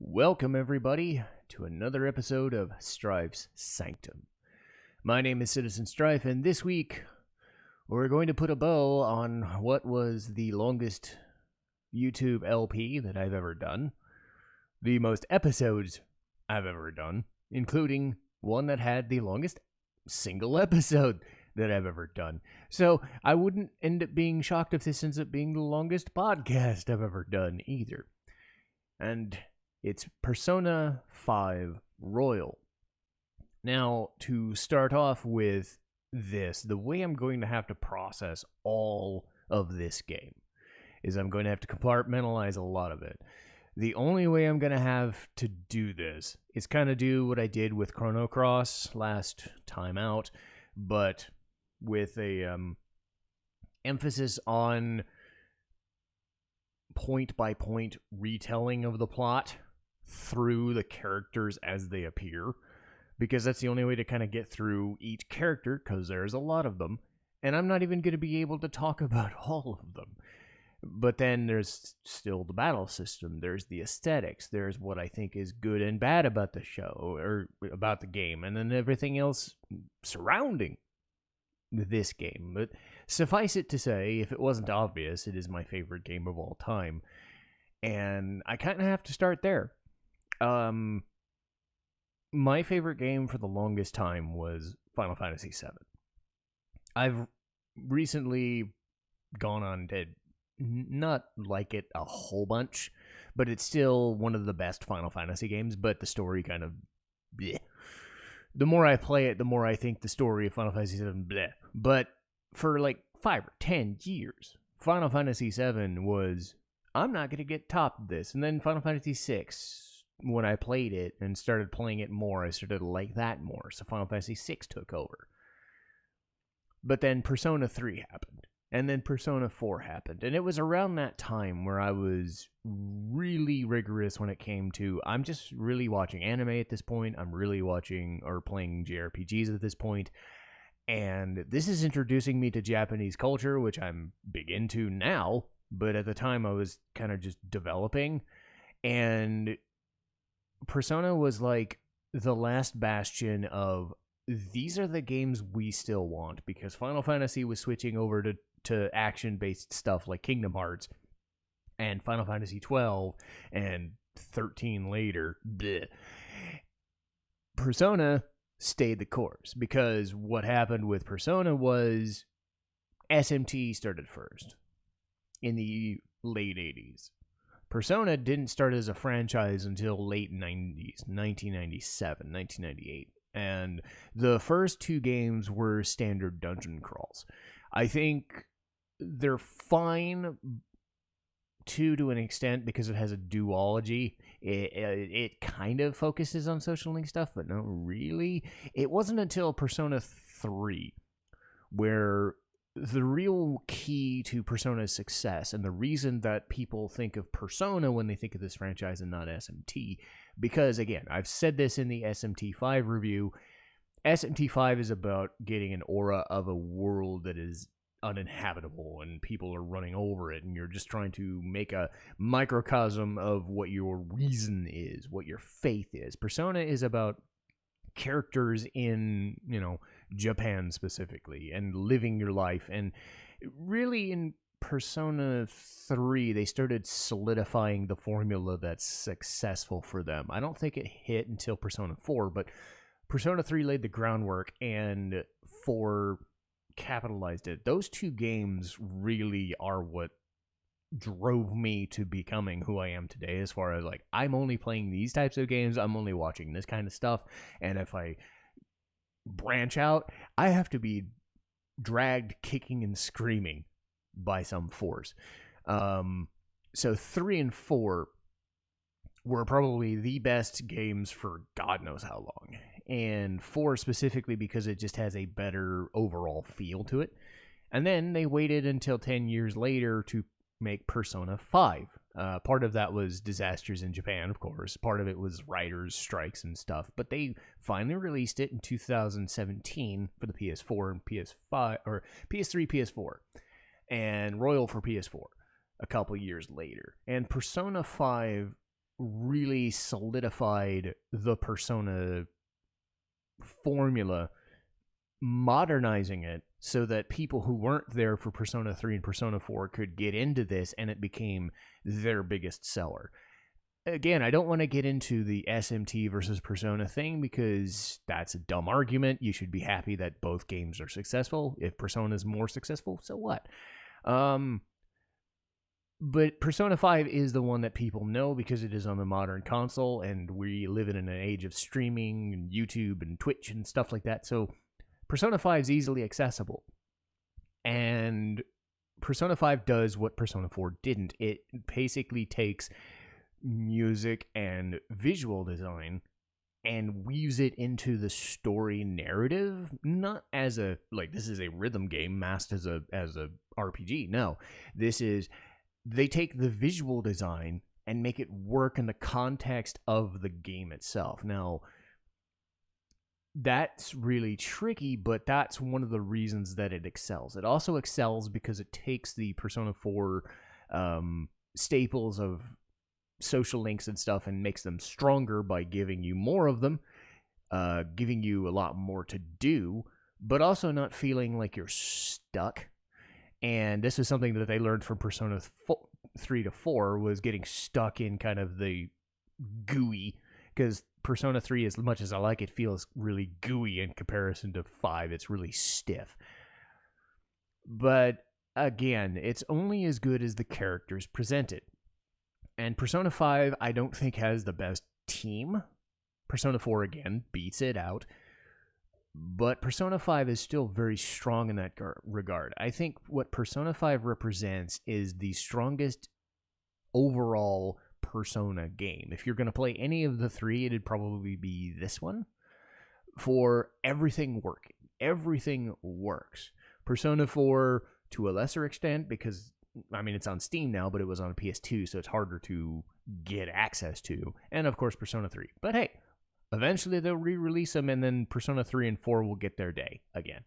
Welcome, everybody, to another episode of Strife's Sanctum. My name is Citizen Strife, and this week we're going to put a bow on what was the longest YouTube LP that I've ever done, the most episodes I've ever done, including one that had the longest single episode that I've ever done. So I wouldn't end up being shocked if this ends up being the longest podcast I've ever done either. And it's Persona 5 Royal. Now, to start off with this, the way I'm going to have to process all of this game is I'm going to have to compartmentalize a lot of it. The only way I'm going to have to do this is kind of do what I did with Chrono Cross last time out, but with a emphasis on point-by-point retelling of the plot through the characters as they appear, because that's the only way to kind of get through each character, because there's a lot of them, and I'm not even going to be able to talk about all of them. But then there's still the battle system, there's the aesthetics, there's what I think is good and bad about the show, or about the game, and then everything else surrounding this game. But suffice it to say, if it wasn't obvious, it is my favorite game of all time, and I kind of have to start there. My favorite game for the longest time was Final Fantasy VII. I've recently gone on to not like it a whole bunch, but it's still one of the best Final Fantasy games, but the story kind of bleh. The more I play it, the more I think the story of Final Fantasy VII bleh. But for like 5 or 10 years, Final Fantasy VII was, I'm not going to get topped this. And then Final Fantasy VI, when I played it and started playing it more, I started to like that more. So Final Fantasy VI took over. But then Persona 3 happened. And then Persona 4 happened. And it was around that time where I was really rigorous when it came to, I'm just really watching anime at this point. I'm really watching or playing JRPGs at this point. And this is introducing me to Japanese culture, which I'm big into now. But at the time, I was kind of just developing. And Persona was like the last bastion of, these are the games we still want. Because Final Fantasy was switching over to action-based stuff like Kingdom Hearts and Final Fantasy 12 and 13 later. Bleh. Persona stayed the course, because what happened with Persona was SMT started first in the late 80s. Persona didn't start as a franchise until late 90s, 1997, 1998. And the first two games were standard dungeon crawls. I think they're fine to an extent because it has a duology. It kind of focuses on social link stuff, but not really. It wasn't until Persona 3 where the real key to Persona's success, and the reason that people think of Persona when they think of this franchise and not SMT, because again, I've said this in the SMT5 review, SMT5 is about getting an aura of a world that is uninhabitable and people are running over it, and you're just trying to make a microcosm of what your reason is, what your faith is. Persona is about characters in, Japan specifically, and living your life. And really in Persona 3, they started solidifying the formula that's successful for them. I don't think it hit until Persona 4, but Persona 3 laid the groundwork, and 4 capitalized it. Those two games really are what drove me to becoming who I am today, as far as like, I'm only playing these types of games, I'm only watching this kind of stuff, and if I branch out, I have to be dragged kicking and screaming by some force. So 3 and 4 were probably the best games for God knows how long. And 4 specifically because it just has a better overall feel to it. And then they waited until 10 years later to make Persona 5. Part of that was disasters in Japan, of course. Part of it was writers' strikes and stuff. But they finally released it in 2017 for the PS4 and PS5, or PS3, PS4, and Royal for PS4 a couple years later. And Persona 5 really solidified the Persona formula, modernizing it so that people who weren't there for Persona 3 and Persona 4 could get into this, and it became their biggest seller. Again, I don't want to get into the SMT versus Persona thing because that's a dumb argument. You should be happy that both games are successful. If Persona is more successful, so what? But Persona 5 is the one that people know because it is on the modern console, and we live in an age of streaming and YouTube and Twitch and stuff like that. So Persona 5 is easily accessible. And Persona 5 does what Persona 4 didn't. It basically takes music and visual design and weaves it into the story narrative, not as a, like, this is a rhythm game masked as a RPG. No, this is, they take the visual design and make it work in the context of the game itself. Now, that's really tricky, but that's one of the reasons that it excels. It also excels because it takes the Persona 4 staples of social links and stuff and makes them stronger by giving you more of them, giving you a lot more to do, but also not feeling like you're stuck. And this is something that they learned from Persona 3 to 4, was getting stuck in kind of the gooey, because Persona 3, as much as I like it, feels really gooey in comparison to 5. It's really stiff. But again, it's only as good as the characters presented. And Persona 5, I don't think, has the best team. Persona 4, again, beats it out. But Persona 5 is still very strong in that regard. I think what Persona 5 represents is the strongest overall Persona game. If you're going to play any of the three, it'd probably be this one. For everything working. Everything works. Persona 4, to a lesser extent, because I mean, it's on Steam now, but it was on PS2, so it's harder to get access to. And, of course, Persona 3. But, hey, eventually they'll re-release them, and then Persona 3 and 4 will get their day again.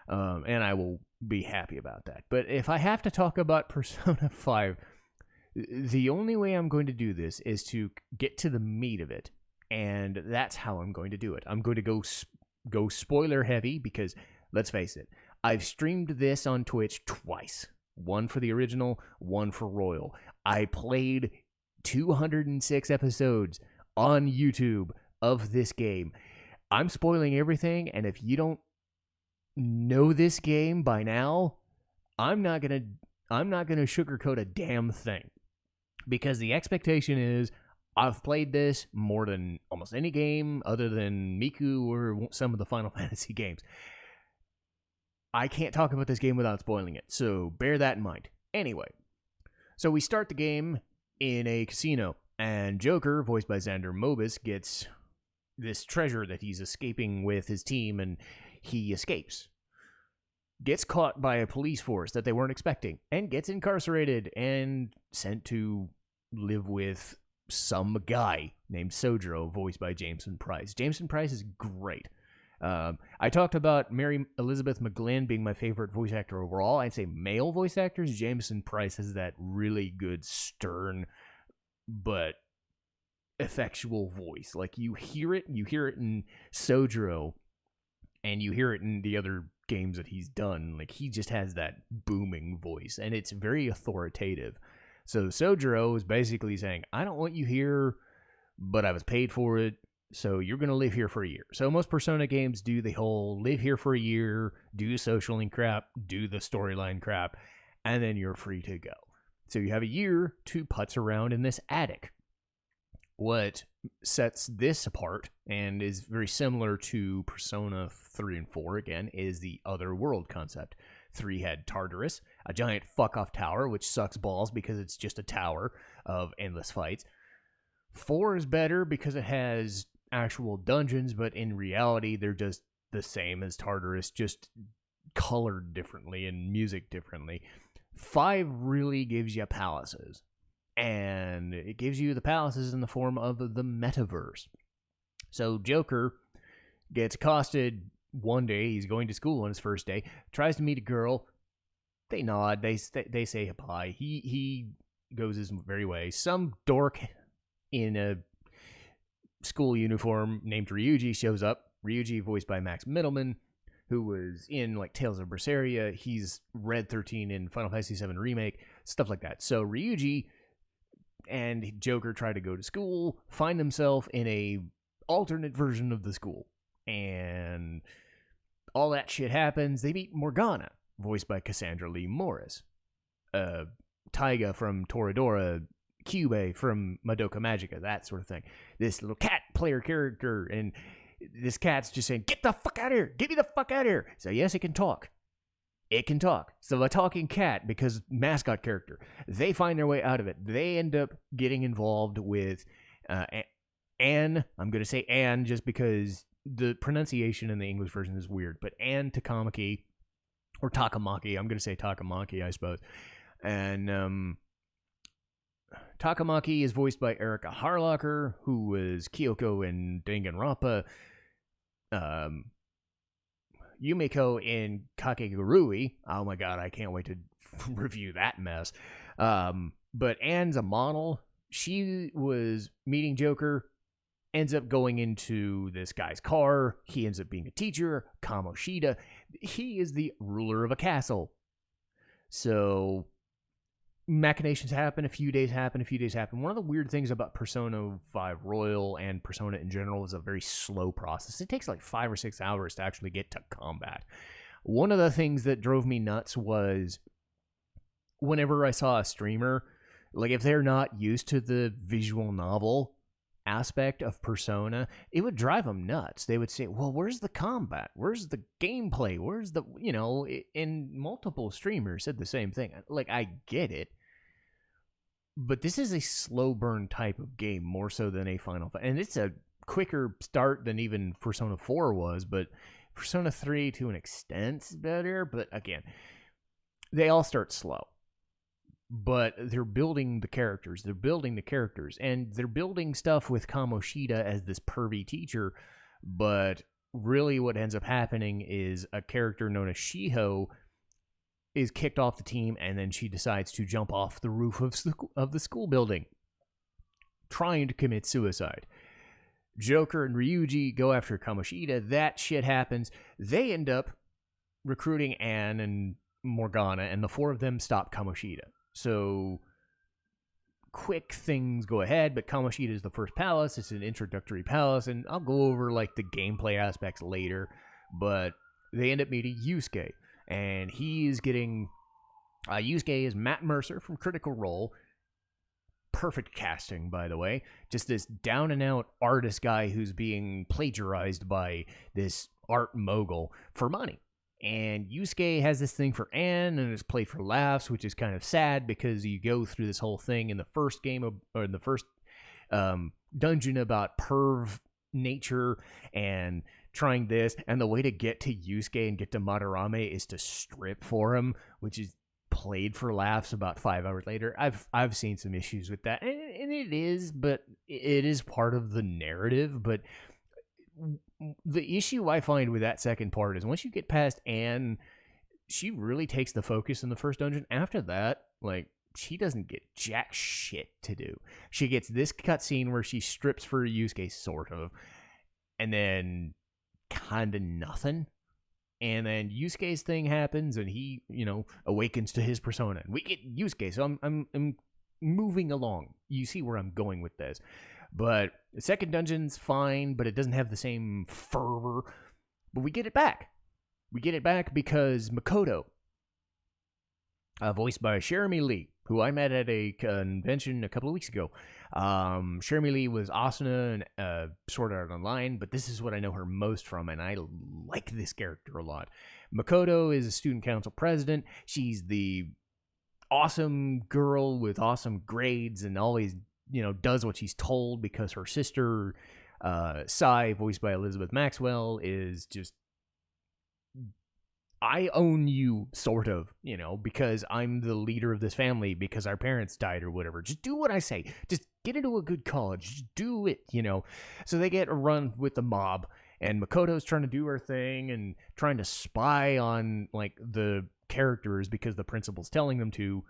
And I will be happy about that. But if I have to talk about Persona 5, the only way I'm going to do this is to get to the meat of it. And that's how I'm going to do it. I'm going to go spoiler heavy because, let's face it, I've streamed this on Twitch twice. One for the original, one for Royal. I played 206 episodes on YouTube of this game. I'm spoiling everything, and if you don't know this game by now, I'm not gonna sugarcoat a damn thing. Because the expectation is, I've played this more than almost any game other than Miku or some of the Final Fantasy games. I can't talk about this game without spoiling it, so bear that in mind. Anyway, so we start the game in a casino, and Joker, voiced by Xander Mobus, gets this treasure that he's escaping with his team, and he escapes. Gets caught by a police force that they weren't expecting, and gets incarcerated and sent to live with some guy named Sojiro, voiced by Jameson Price. Jameson Price is great. I talked about Mary Elizabeth McGlynn being my favorite voice actor overall. I'd say male voice actors, Jameson Price has that really good, stern, but effectual voice. Like, you hear it in Sojiro, and you hear it in the other games that he's done. Like, he just has that booming voice, and it's very authoritative. So Sojiro is basically saying, I don't want you here, but I was paid for it, so you're going to live here for a year. So most Persona games do the whole live here for a year, do social link crap, do the storyline crap, and then you're free to go. So you have a year to putz around in this attic. What sets this apart, and is very similar to Persona 3 and 4, again, is the other world concept. 3 had Tartarus, a giant fuck-off tower, which sucks balls because it's just a tower of endless fights. 4 is better because it has actual dungeons, but in reality, they're just the same as Tartarus, just colored differently and music differently. 5 really gives you palaces, and it gives you the palaces in the form of the metaverse. So Joker gets accosted one day. He's going to school on his first day, tries to meet a girl. They nod, they say hi. He goes his merry way. Some dork in a school uniform named Ryuji shows up. Ryuji, voiced by Max Middleman, who was in like Tales of Berseria. He's Red 13 in Final Fantasy VII Remake, stuff like that. So Ryuji and Joker try to go to school, find themselves in a alternate version of the school, and all that shit happens. They meet Morgana, voiced by Cassandra Lee Morris, Taiga from Toradora, Cube from Madoka Magica, that sort of thing. This little cat player character, and this cat's just saying, "Get the fuck out of here! Get me the fuck out of here!" So yes, it can talk. It can talk. So a talking cat, because mascot character, they find their way out of it. They end up getting involved with Anne. I'm going to say Anne just because the pronunciation in the English version is weird, but Anne Takamaki, or Takamaki. I'm going to say Takamaki, I suppose. And Takamaki is voiced by Erica Harlocker, who was Kyoko in Danganronpa. Yumiko in Kakegurui. Oh my god, I can't wait to review that mess. But Anne's a model. She was meeting Joker, ends up going into this guy's car. He ends up being a teacher, Kamoshida. He is the ruler of a castle. So machinations happen, a few days happen. One of the weird things about Persona 5 Royal and Persona in general is a very slow process. It takes like 5 or 6 hours to actually get to combat. One of the things that drove me nuts was whenever I saw a streamer, like if they're not used to the visual novel aspect of Persona, it would drive them nuts. They would say, well, where's the combat? Where's the gameplay? Where's the, and multiple streamers said the same thing. Like, I get it, but this is a slow burn type of game more so than a Final Fantasy. And it's a quicker start than even Persona 4 was, but Persona 3 to an extent is better. But again, they all start slow. But they're building the characters. And they're building stuff with Kamoshida as this pervy teacher. But really what ends up happening is a character known as Shiho is kicked off the team, and then she decides to jump off the roof of the school building, trying to commit suicide. Joker and Ryuji go after Kamoshida. That shit happens. They end up recruiting Anne and Morgana, and the four of them stop Kamoshida. So, quick things go ahead, but Kamoshida is the first palace. It's an introductory palace, and I'll go over, like, the gameplay aspects later, but they end up meeting Yusuke, and he is getting... Yusuke is Matt Mercer from Critical Role. Perfect casting, by the way. Just this down-and-out artist guy who's being plagiarized by this art mogul for money. And Yusuke has this thing for Anne, and it's played for laughs, which is kind of sad because you go through this whole thing in the first game, or in the first dungeon about perv nature and trying this. And the way to get to Yusuke and get to Madarame is to strip for him, which is played for laughs about 5 hours later. I've seen some issues with that, and it is part of the narrative, but... The issue I find with that second part is once you get past Anne, she really takes the focus in the first dungeon. After that, like, she doesn't get jack shit to do. She gets this cutscene where she strips for Yusuke, sort of, and then kind of nothing. And then Yusuke's thing happens, and he, awakens to his persona. And we get Yusuke, so I'm moving along. You see where I'm going with this. But the second dungeon's fine, but it doesn't have the same fervor. But we get it back. We get it back because Makoto, voiced by Jeremy Lee, who I met at a convention a couple of weeks ago. Jeremy Lee was Asuna and Sword Art Online, but this is what I know her most from, and I like this character a lot. Makoto is a student council president. She's the awesome girl with awesome grades and always... does what she's told because her sister, Sai, voiced by Elizabeth Maxwell, is just, I own you, sort of, because I'm the leader of this family because our parents died or whatever. Just do what I say. Just get into a good college. Just do it, So they get a run with the mob, and Makoto's trying to do her thing and trying to spy on, like, the characters because the principal's telling them to.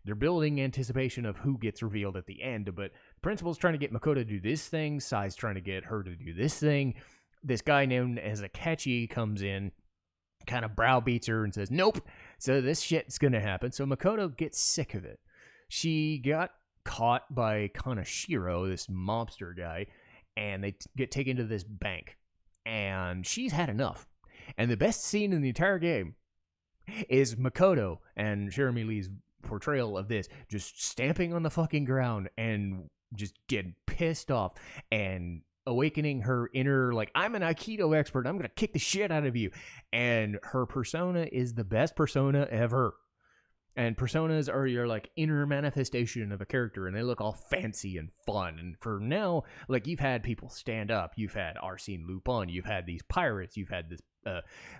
They're building anticipation of who gets revealed at the end, but Principal's trying to get Makoto to do this thing. Sai's trying to get her to do this thing. This guy named as Akechi comes in, kind of browbeats her and says, nope. So this shit's going to happen. So Makoto gets sick of it. She got caught by Kanashiro, this mobster guy, and they get taken to this bank. And she's had enough. And the best scene in the entire game is Makoto and Jeremy Lee's portrayal of this, just stamping on the fucking ground and just getting pissed off and awakening her inner, like, I'm an Aikido expert, I'm gonna kick the shit out of you. And her persona is the best persona ever. And personas are your, like, inner manifestation of a character, and they look all fancy and fun. And for now, like, you've had people stand up, you've had Arsene Lupin, you've had these pirates, you've had this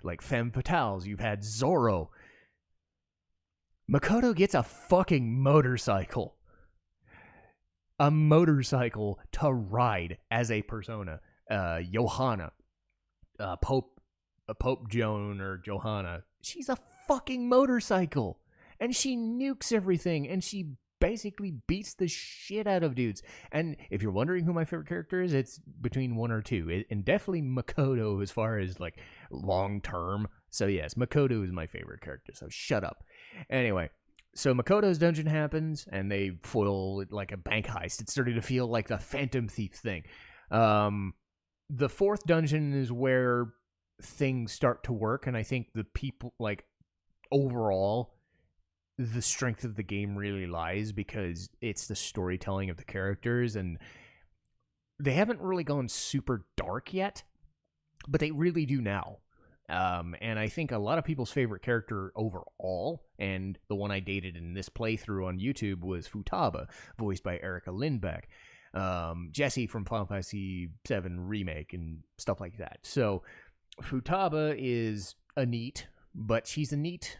like femme fatales, you've had Zorro. Makoto gets a fucking motorcycle. A motorcycle to ride as a persona. Johanna. Pope Joan or Johanna. She's a fucking motorcycle. And she nukes everything. And she basically beats the shit out of dudes. And if you're wondering who my favorite character is, it's between one or two. And definitely Makoto as far as, like, long term. So yes, Makoto is my favorite character. So shut up. Anyway, so Makoto's dungeon happens, and they foil, like, a bank heist. It's starting to feel like the Phantom Thief thing. The fourth dungeon is where things start to work, and I think the people, like, overall, the strength of the game really lies because it's the storytelling of the characters, and they haven't really gone super dark yet, but they really do now. And I think a lot of people's favorite character overall, and the one I dated in this playthrough on YouTube, was Futaba, voiced by Erica Lindbeck. Jessie from Final Fantasy VII Remake and stuff like that. So Futaba is a neat, but she's a neat...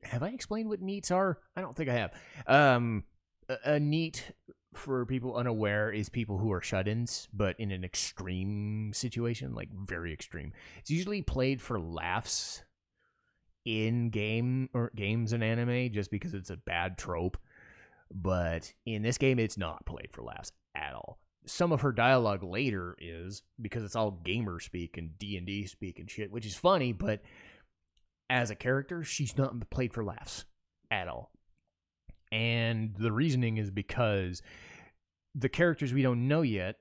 have I explained what neats are? I don't think I have. A neat, for people unaware, is people who are shut-ins, but in an extreme situation, like very extreme. It's usually played for laughs in games and anime, just because it's a bad trope. But in this game, it's not played for laughs at all. Some of her dialogue later is, because it's all gamer speak and D&D speak and shit, which is funny, but as a character, she's not played for laughs at all. And the reasoning is because the characters we don't know yet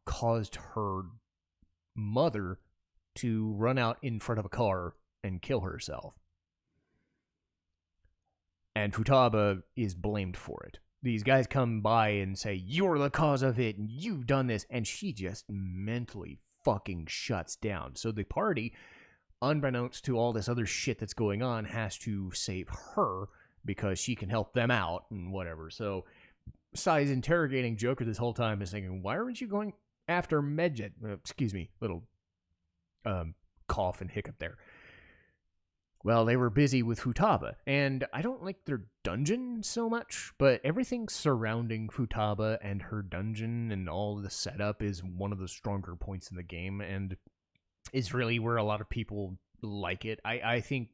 caused her mother to run out in front of a car and kill herself. And Futaba is blamed for it. These guys come by and say, you're the cause of it, and you've done this, and she just mentally fucking shuts down. So the party, unbeknownst to all this other shit that's going on, has to save her because she can help them out and whatever. So Sai's interrogating Joker this whole time and thinking, why aren't you going after Medjet? Excuse me, little cough and hiccup there. Well, they were busy with Futaba, and I don't like their dungeon so much, but everything surrounding Futaba and her dungeon and all the setup is one of the stronger points in the game, and is really where a lot of people like it. I think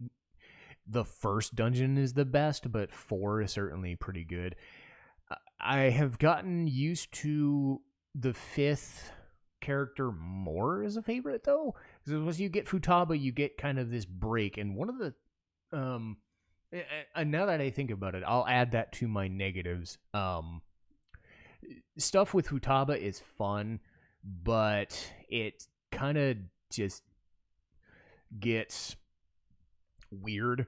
the first dungeon is the best, but 4 is certainly pretty good. I have gotten used to the 5th character more as a favorite, though, because once you get Futaba, you get kind of this break, and one of the and now that I think about it, I'll add that to my negatives. Stuff with Futaba is fun, but it kind of just gets weird,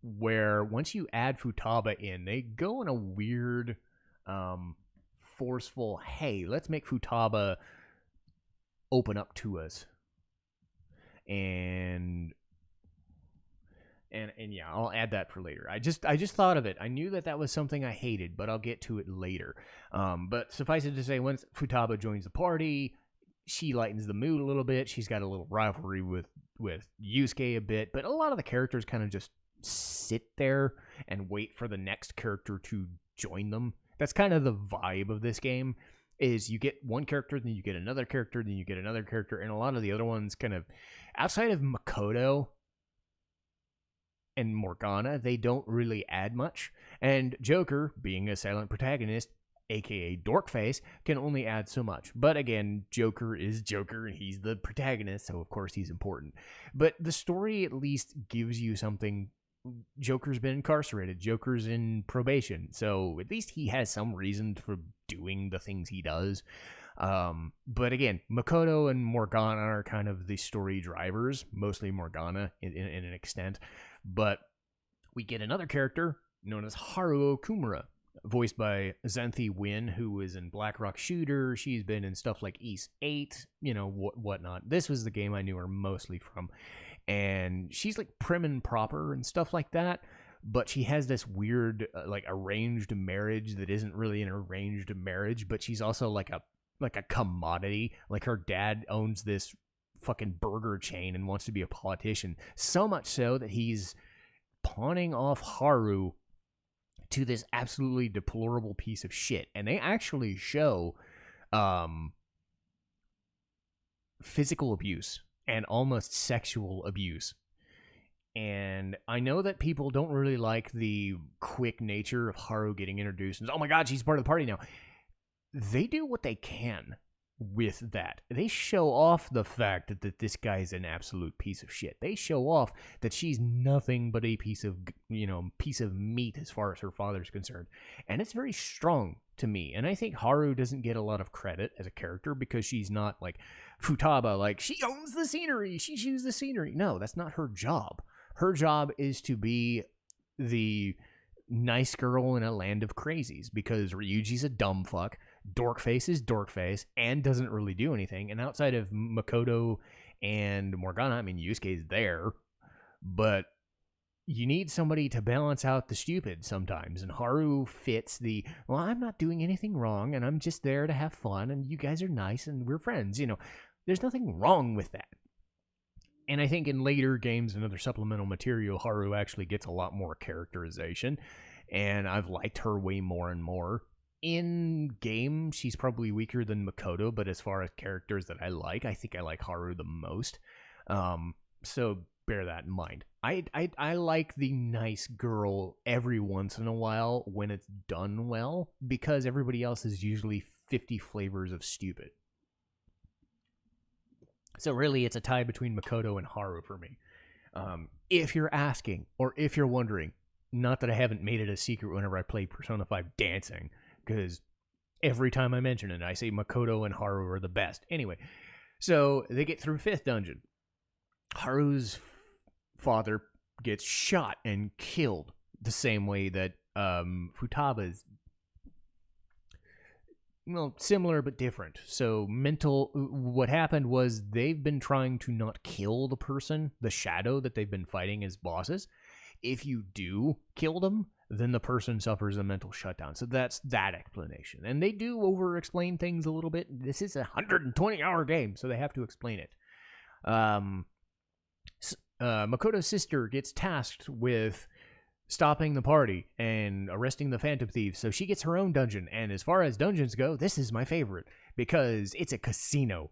where once you add Futaba in, they go in a weird forceful, hey, let's make Futaba open up to us. And yeah, I'll add that for later. I just thought of it. I knew that was something I hated, but I'll get to it later. But suffice it to say, once Futaba joins the party, she lightens the mood a little bit. She's got a little rivalry with Yusuke a bit, but a lot of the characters kind of just sit there and wait for the next character to join them. That's kind of the vibe of this game, is you get one character, then you get another character, then you get another character, and a lot of the other ones kind of, outside of Makoto and Morgana, they don't really add much. And Joker, being a silent protagonist, aka Dorkface, can only add so much. But again, Joker is Joker, and he's the protagonist, so of course he's important. But the story at least gives you something. Joker's been incarcerated. Joker's in probation. So at least he has some reason for doing the things he does. But again, Makoto and Morgana are kind of the story drivers, mostly Morgana in an extent. But we get another character known as Haru Okumura, voiced by Xanthi Wynn, who is in Black Rock Shooter. She's been in stuff like East 8, whatnot. This was the game I knew her mostly from. And she's like prim and proper and stuff like that. But she has this weird, arranged marriage that isn't really an arranged marriage, but she's also like a commodity. Like her dad owns this fucking burger chain and wants to be a politician. So much so that he's pawning off Haru to this absolutely deplorable piece of shit. And they actually show physical abuse and almost sexual abuse. And I know that people don't really like the quick nature of Haru getting introduced. And, oh my god, she's part of the party now. They do what they can with that. They show off the fact that this guy's an absolute piece of shit. They show off that she's nothing but a piece of meat as far as her father's concerned. And it's very strong to me. And I think Haru doesn't get a lot of credit as a character because she's not like Futaba, like she owns the scenery, she chooses the scenery. No, that's not her job. Her job is to be the nice girl in a land of crazies because Ryuji's a dumb fuck. Dorkface is Dorkface and doesn't really do anything. And outside of Makoto and Morgana, I mean, Yusuke's there, but you need somebody to balance out the stupid sometimes. And Haru fits the, well, I'm not doing anything wrong and I'm just there to have fun and you guys are nice and we're friends. There's nothing wrong with that. And I think in later games and other supplemental material, Haru actually gets a lot more characterization. And I've liked her way more and more. In game, she's probably weaker than Makoto, but as far as characters that I think I like Haru the most. So bear that in mind. I like the nice girl every once in a while when it's done well, because everybody else is usually 50 flavors of stupid. So really, it's a tie between Makoto and Haru for me. If you're asking, or if you're wondering, not that I haven't made it a secret whenever I play Persona 5 Dancing, because every time I mention it, I say Makoto and Haru are the best. Anyway, so they get through 5th dungeon. Haru's father gets shot and killed the same way that Futaba's. Well, similar but different. So what happened was they've been trying to not kill the person, the shadow that they've been fighting as bosses. If you do kill them, then the person suffers a mental shutdown. So that's that explanation. And they do over-explain things a little bit. This is a 120-hour game, so they have to explain it. Makoto's sister gets tasked with stopping the party and arresting the Phantom Thieves, so she gets her own dungeon. And as far as dungeons go, this is my favorite because it's a casino.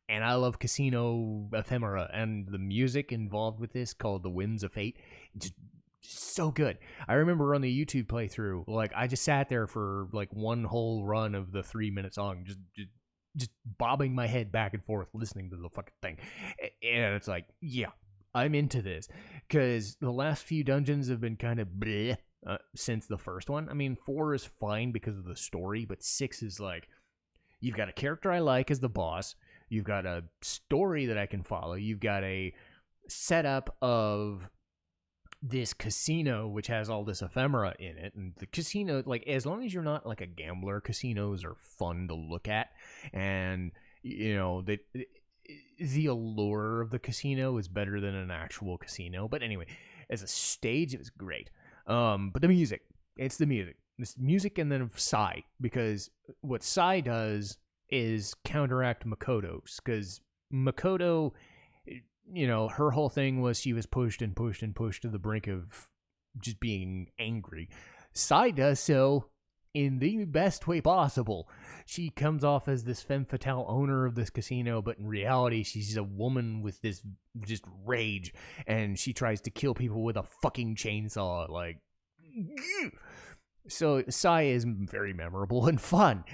And I love casino ephemera, and the music involved with this, called The Winds of Fate, just so good. I remember on the YouTube playthrough, I just sat there for one whole run of the 3-minute song, just bobbing my head back and forth listening to the fucking thing. And it's like, yeah, I'm into this, because the last few dungeons have been kind of bleh since the first one. I mean, 4 is fine because of the story, but 6 is you've got a character I like as the boss, you've got a story that I can follow, you've got a setup of this casino which has all this ephemera in it, and the casino, as long as you're not a gambler, casinos are fun to look at, and the allure of the casino is better than an actual casino. But anyway, as a stage, it was great. But the music, it's the music. This music, and then Sai, because what Sai does is counteract Makoto's, because Makoto, her whole thing was she was pushed and pushed and pushed to the brink of just being angry. Sai does so in the best way possible. She comes off as this femme fatale owner of this casino, but in reality, she's a woman with this just rage, and she tries to kill people with a fucking chainsaw. Like, so Sai is very memorable and fun.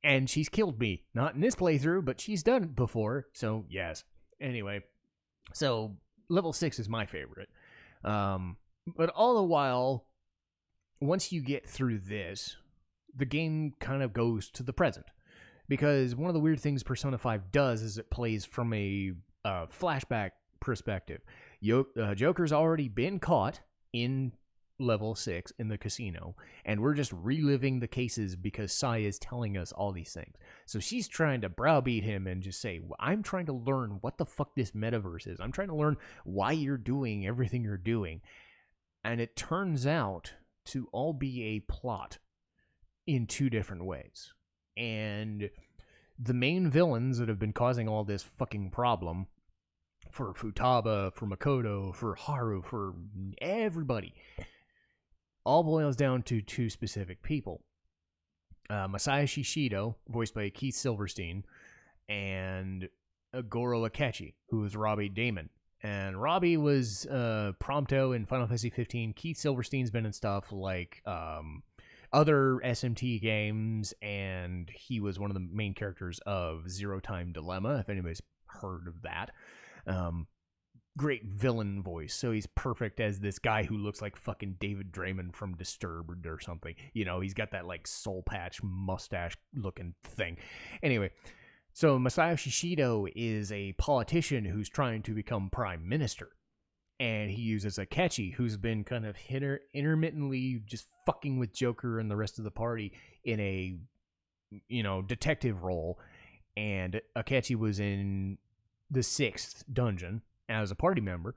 And she's killed me. Not in this playthrough, but she's done it before. So, yes. Anyway, so level 6 is my favorite. But all the while, once you get through this, the game kind of goes to the present. Because one of the weird things Persona 5 does is it plays from a flashback perspective. Joker's already been caught in level 6 in the casino, and we're just reliving the cases because Sai is telling us all these things. So she's trying to browbeat him and just say, I'm trying to learn what the fuck this metaverse is. I'm trying to learn why you're doing everything you're doing. And it turns out to all be a plot in 2 different ways. And the main villains that have been causing all this fucking problem for Futaba, for Makoto, for Haru, for everybody, all boils down to 2 specific people. Masayoshi Shido, voiced by Keith Silverstein, and Goro Akechi, who is Robbie Damon. And Robbie was Prompto in Final Fantasy 15. Keith Silverstein's been in stuff like other SMT games, and he was one of the main characters of Zero Time Dilemma, if anybody's heard of that. Great villain voice, so he's perfect as this guy who looks like fucking David Draymond from Disturbed or something. You know, he's got that like soul patch mustache looking thing. Anyway, so Masayoshi Shido is a politician who's trying to become prime minister, and he uses Akechi, who's been kind of intermittently just fucking with Joker and the rest of the party in a, detective role. And Akechi was in the 6th dungeon as a party member,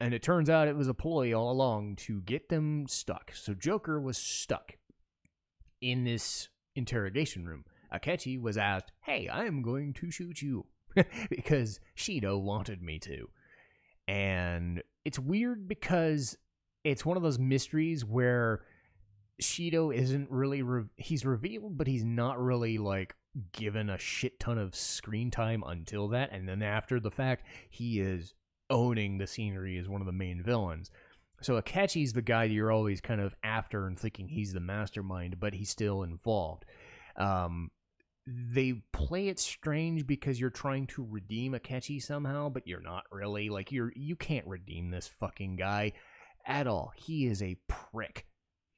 and it turns out it was a ploy all along to get them stuck. So Joker was stuck in this interrogation room. Akechi was asked, hey, I'm going to shoot you because Shido wanted me to. And it's weird because it's one of those mysteries where Shido isn't really he's revealed, but he's not really like given a shit ton of screen time until that, and then after the fact he is owning the scenery as one of the main villains. So Akechi's the guy that you're always kind of after and thinking he's the mastermind, but he's still involved. They play it strange because you're trying to redeem Akechi somehow, but you're not really. Like, you can't redeem this fucking guy at all. He is a prick.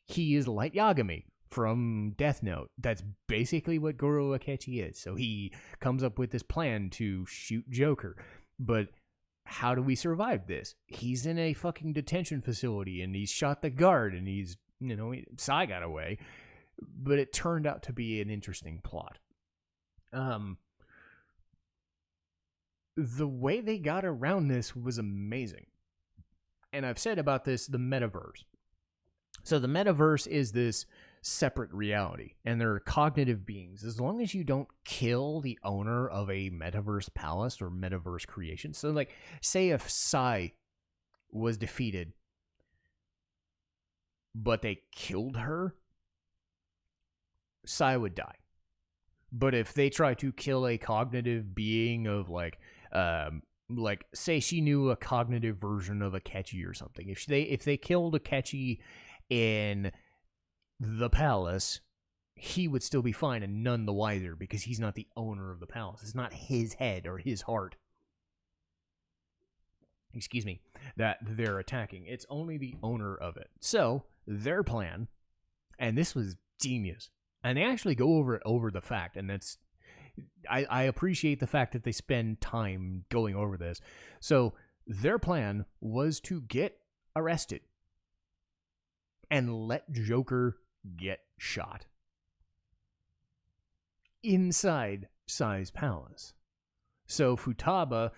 He is Light Yagami from Death Note. That's basically what Goro Akechi is. So he comes up with this plan to shoot Joker. But how do we survive this? He's in a fucking detention facility, and he's shot the guard, and he's, Sai got away. But it turned out to be an interesting plot. The way they got around this was amazing. And I've said about this, the metaverse. So the metaverse is this separate reality, and they're cognitive beings. As long as you don't kill the owner of a metaverse palace or metaverse creation. So, like, say if Sai was defeated, but they killed her, Sai would die. But if they try to kill a cognitive being of like say she knew a cognitive version of Akechi or something, if they killed Akechi in the palace, he would still be fine and none the wiser because he's not the owner of the palace. It's not his head or his heart, that they're attacking. It's only the owner of it. So their plan, and this was genius, and they actually go over the fact, and that's, I appreciate the fact that they spend time going over this. So their plan was to get arrested and let Joker get shot inside Sai's palace. So Futaba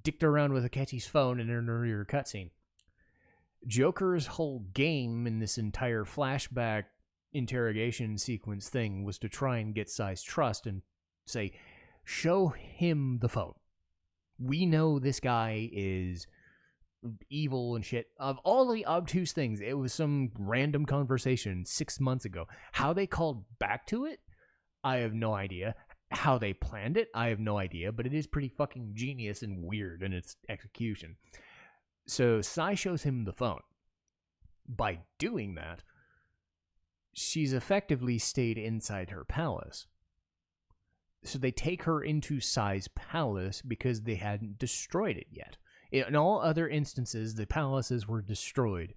dicked around with Akechi's phone in an earlier cutscene. Joker's whole game in this entire flashback interrogation sequence thing was to try and get Sai's trust and say, show him the phone. We know this guy is evil and shit. Of all the obtuse things, it was some random conversation 6 months ago. How they called back to it, I have no idea. How they planned it, I have no idea, but it is pretty fucking genius and weird in its execution. So Sai shows him the phone. By doing that, she's effectively stayed inside her palace. So they take her into Sai's palace because they hadn't destroyed it yet. In all other instances, the palaces were destroyed,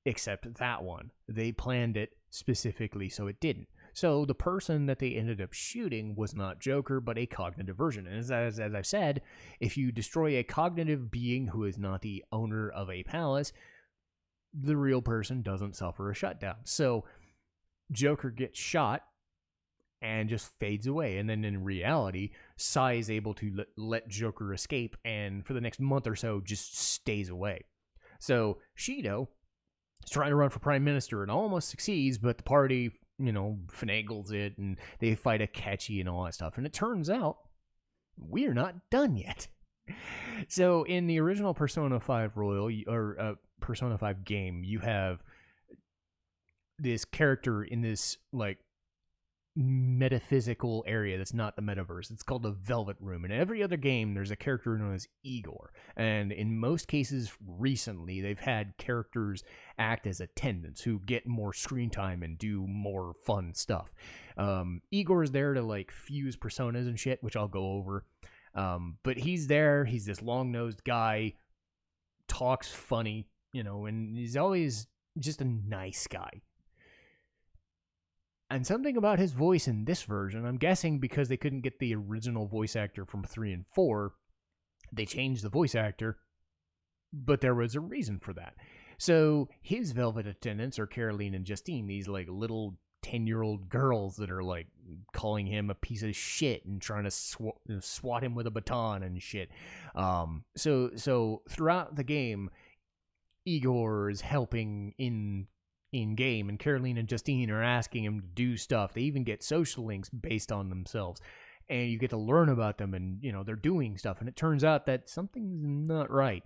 except that one. They planned it specifically so it didn't. So the person that they ended up shooting was not Joker, but a cognitive version. And as I've said, if you destroy a cognitive being who is not the owner of a palace, the real person doesn't suffer a shutdown. So Joker gets shot and just fades away. And then in reality, Sai is able to let Joker escape, and for the next month or so, just stays away. So Shido is trying to run for prime minister and almost succeeds, but the party, finagles it, and they fight Akechi and all that stuff. And it turns out, we're not done yet. So in the original Persona 5 Persona 5 game, you have this character in this, metaphysical area that's not the metaverse. It's called the Velvet Room. In every other game, there's a character known as Igor. And in most cases recently, they've had characters act as attendants who get more screen time and do more fun stuff. Igor is there to fuse personas and shit, which I'll go over. But he's there. He's this long-nosed guy, talks funny, and he's always just a nice guy. And something about his voice in this version, I'm guessing because they couldn't get the original voice actor from 3 and 4, they changed the voice actor, but there was a reason for that. So his velvet attendants are Caroline and Justine, these little 10-year-old girls that are calling him a piece of shit and trying to swat him with a baton and shit. So throughout the game, Igor is helping in game, and Caroline and Justine are asking him to do stuff. They even get social links based on themselves, and you get to learn about them, and they're doing stuff, and it turns out that something's not right,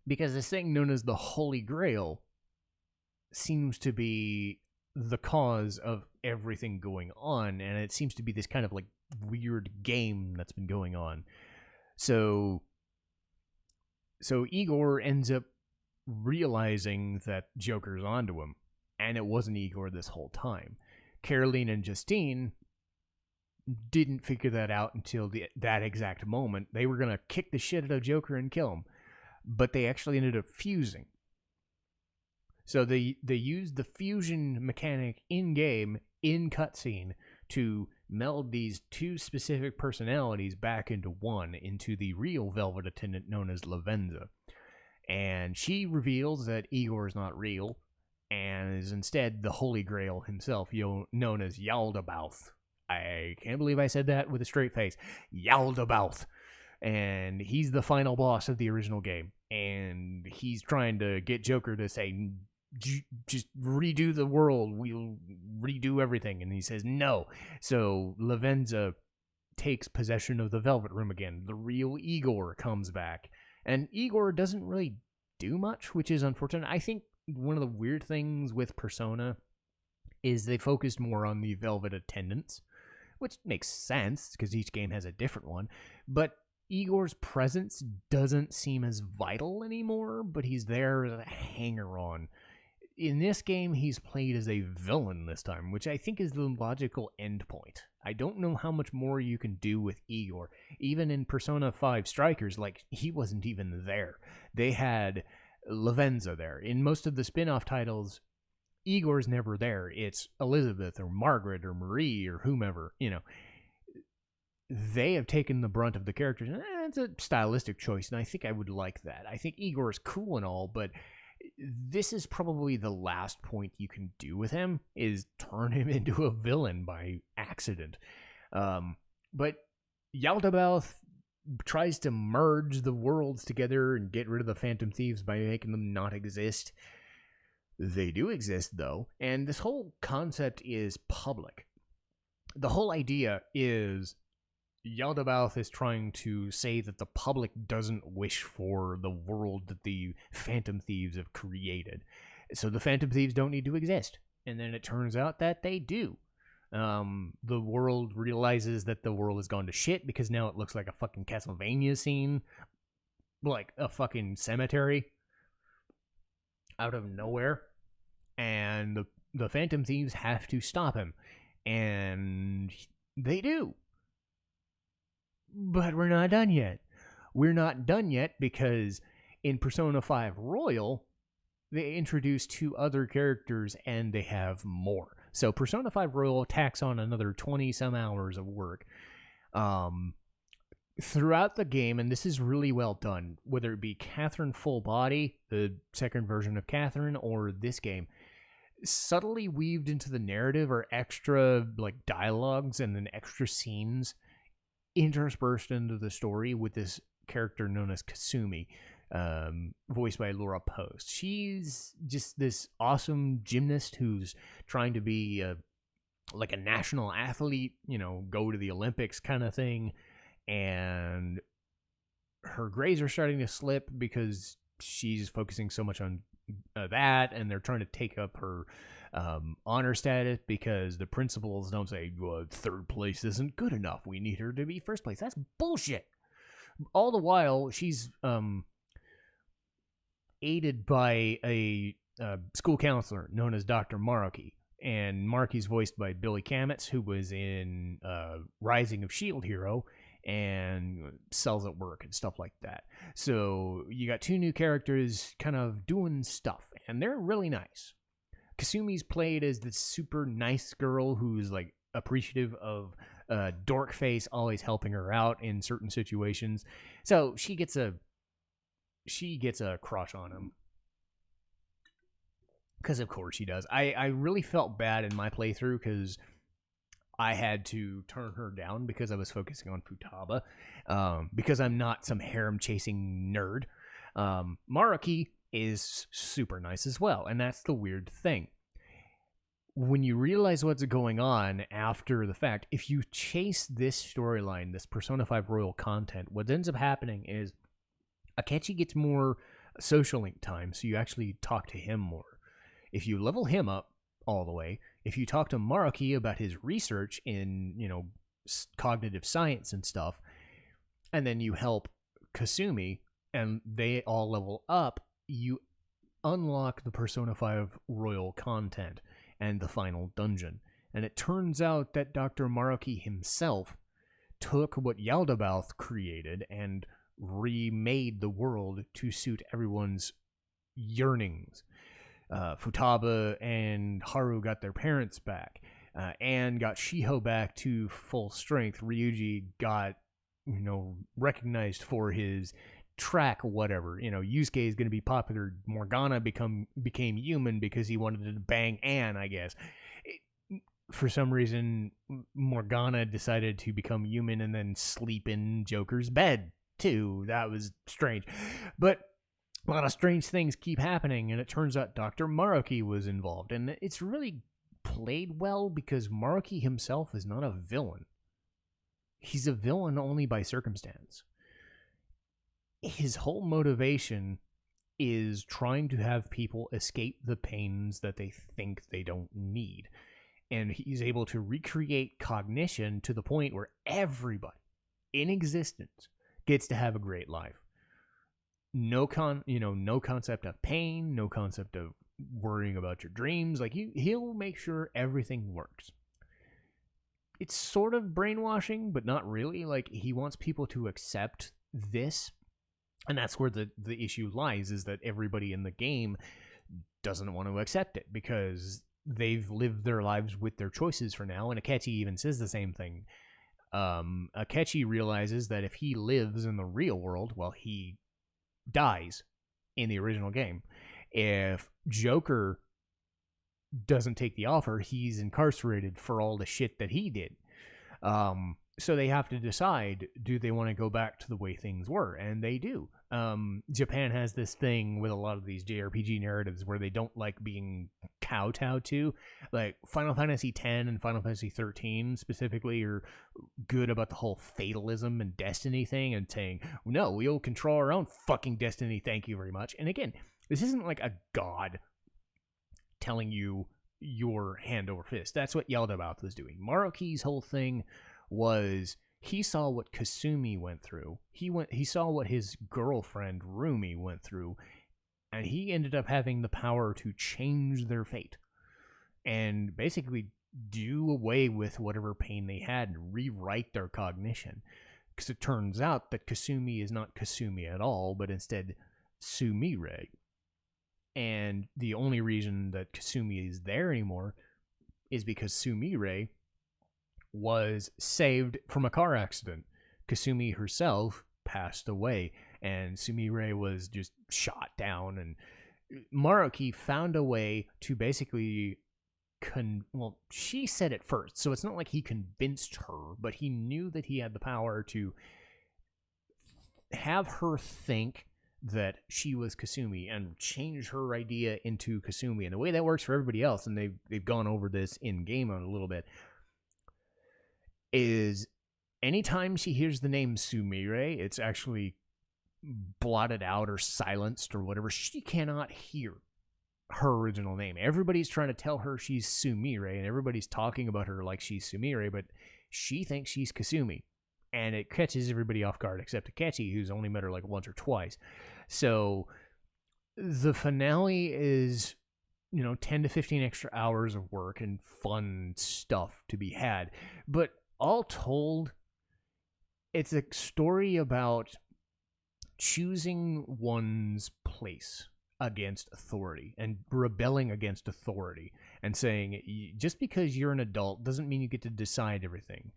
because this thing known as the Holy Grail seems to be the cause of everything going on, and it seems to be this kind of weird game that's been going on. So Igor ends up realizing that Joker's onto him, and it wasn't Igor this whole time. Caroline and Justine didn't figure that out until that exact moment. They were going to kick the shit out of Joker and kill him, but they actually ended up fusing. So they used the fusion mechanic in-game, in cutscene, to meld these two specific personalities back into one, into the real Velvet Attendant known as Lavenza. And she reveals that Igor is not real, and is instead the Holy Grail himself, known as Yaldabaoth. I can't believe I said that with a straight face. Yaldabaoth. And he's the final boss of the original game. And he's trying to get Joker to say, just redo the world. We'll redo everything. And he says no. So Lavenza takes possession of the Velvet Room again. The real Igor comes back. And Igor doesn't really do much, which is unfortunate. I think one of the weird things with Persona is they focused more on the Velvet Attendants, which makes sense because each game has a different one. But Igor's presence doesn't seem as vital anymore, but he's there as a hanger-on. In this game, he's played as a villain this time, which I think is the logical endpoint. I don't know how much more you can do with Igor. Even in Persona 5 Strikers, he wasn't even there. They had Lavenza there. In most of the spin-off titles, Igor's never there. It's Elizabeth or Margaret or Marie or whomever, They have taken the brunt of the characters. It's a stylistic choice, and I think I would like that. I think Igor is cool and all, but this is probably the last point you can do with him, is turn him into a villain by accident. But Yaldabaoth tries to merge the worlds together and get rid of the Phantom Thieves by making them not exist. They do exist, though, and this whole concept is public. The whole idea is Yaldabaoth is trying to say that the public doesn't wish for the world that the Phantom Thieves have created. So the Phantom Thieves don't need to exist. And then it turns out that they do. The world realizes that the world has gone to shit because now it looks like a fucking Castlevania scene. Like a fucking cemetery. Out of nowhere. And the Phantom Thieves have to stop him. And they do. But we're not done yet. We're not done yet because in Persona 5 Royal, they introduce 2 other characters and they have more. So Persona 5 Royal tacks on another 20-some hours of work. Throughout the game, and this is really well done, whether it be Catherine Full Body, the second version of Catherine, or this game, subtly weaved into the narrative are extra like dialogues and then extra scenes interspersed into the story with this character known as Kasumi, voiced by Laura Post. She's just this awesome gymnast who's trying to be like a national athlete, go to the Olympics kind of thing. And her grades are starting to slip because she's focusing so much on that, and they're trying to take up her honor status because the principals don't say, well, 3rd place isn't good enough. We need her to be 1st place. That's bullshit. All the while, she's aided by a school counselor known as Dr. Maruki. And Maruki's voiced by Billy Kametz, who was in Rising of Shield Hero and Cells at Work and stuff like that. So you got 2 new characters kind of doing stuff, and they're really nice. Kasumi's played as this super nice girl who's like appreciative of Dorkface always helping her out in certain situations. So she gets a crush on him. Because of course she does. I really felt bad in my playthrough because I had to turn her down because I was focusing on Futaba. Because I'm not some harem-chasing nerd. Maruki is super nice as well, and that's the weird thing. When you realize what's going on after the fact, if you chase this storyline, this Persona 5 Royal content, what ends up happening is Akechi gets more social link time, so you actually talk to him more. If you level him up all the way, if you talk to Maruki about his research in, cognitive science and stuff, and then you help Kasumi and they all level up, you unlock the Persona 5 Royal content and the final dungeon. And it turns out that Dr. Maruki himself took what Yaldabaoth created and remade the world to suit everyone's yearnings. Futaba and Haru got their parents back. Anne got Shiho back to full strength. Ryuji got, recognized for his track, whatever. Yusuke is going to be popular. Morgana became human because he wanted to bang Anne, I guess. For some reason, Morgana decided to become human and then sleep in Joker's bed, too. That was strange. But a lot of strange things keep happening, and it turns out Dr. Maruki was involved. And it's really played well because Maruki himself is not a villain. He's a villain only by circumstance. His whole motivation is trying to have people escape the pains that they think they don't need. And he's able to recreate cognition to the point where everybody in existence gets to have a great life. No concept of pain, no concept of worrying about your dreams. Like he'll make sure everything works. It's sort of brainwashing, but not really. Like he wants people to accept this, and that's where the issue lies, is that everybody in the game doesn't want to accept it because they've lived their lives with their choices for now. And Akechi even says the same thing. Akechi realizes that if he lives in the real world, well, he dies in the original game. If Joker doesn't take the offer, he's incarcerated for all the shit that he did. So they have to decide, do they want to go back to the way things were? And they do. Japan has this thing with a lot of these JRPG narratives where they don't like being kowtow to. Like Final Fantasy X and Final Fantasy 13 specifically are good about the whole fatalism and destiny thing and saying, no, we'll control our own fucking destiny, thank you very much. And again, this isn't like a god telling you your hand over fist. That's what Yaldabaoth was doing. Maruki's whole thing was he saw what Kasumi went through. He saw what his girlfriend Rumi went through, and he ended up having the power to change their fate and basically do away with whatever pain they had and rewrite their cognition. Because it turns out that Kasumi is not Kasumi at all, but instead Sumire. And the only reason that Kasumi is there anymore is because Sumire was saved from a car accident. Kasumi herself passed away, and Sumire was just shot down. And Maruki found a way to basically well, she said it first, so it's not like he convinced her, but he knew that he had the power to have her think that she was Kasumi and change her idea into Kasumi. And the way that works for everybody else, and they've gone over this in game a little bit, is anytime she hears the name Sumire, it's actually blotted out or silenced or whatever. She cannot hear her original name. Everybody's trying to tell her she's Sumire, and everybody's talking about her like she's Sumire, but she thinks she's Kasumi. And it catches everybody off guard except Akechi, who's only met her like once or twice. So the finale is, 10 to 15 extra hours of work and fun stuff to be had. But all told, it's a story about choosing one's place against authority and rebelling against authority and saying, just because you're an adult doesn't mean you get to decide everything.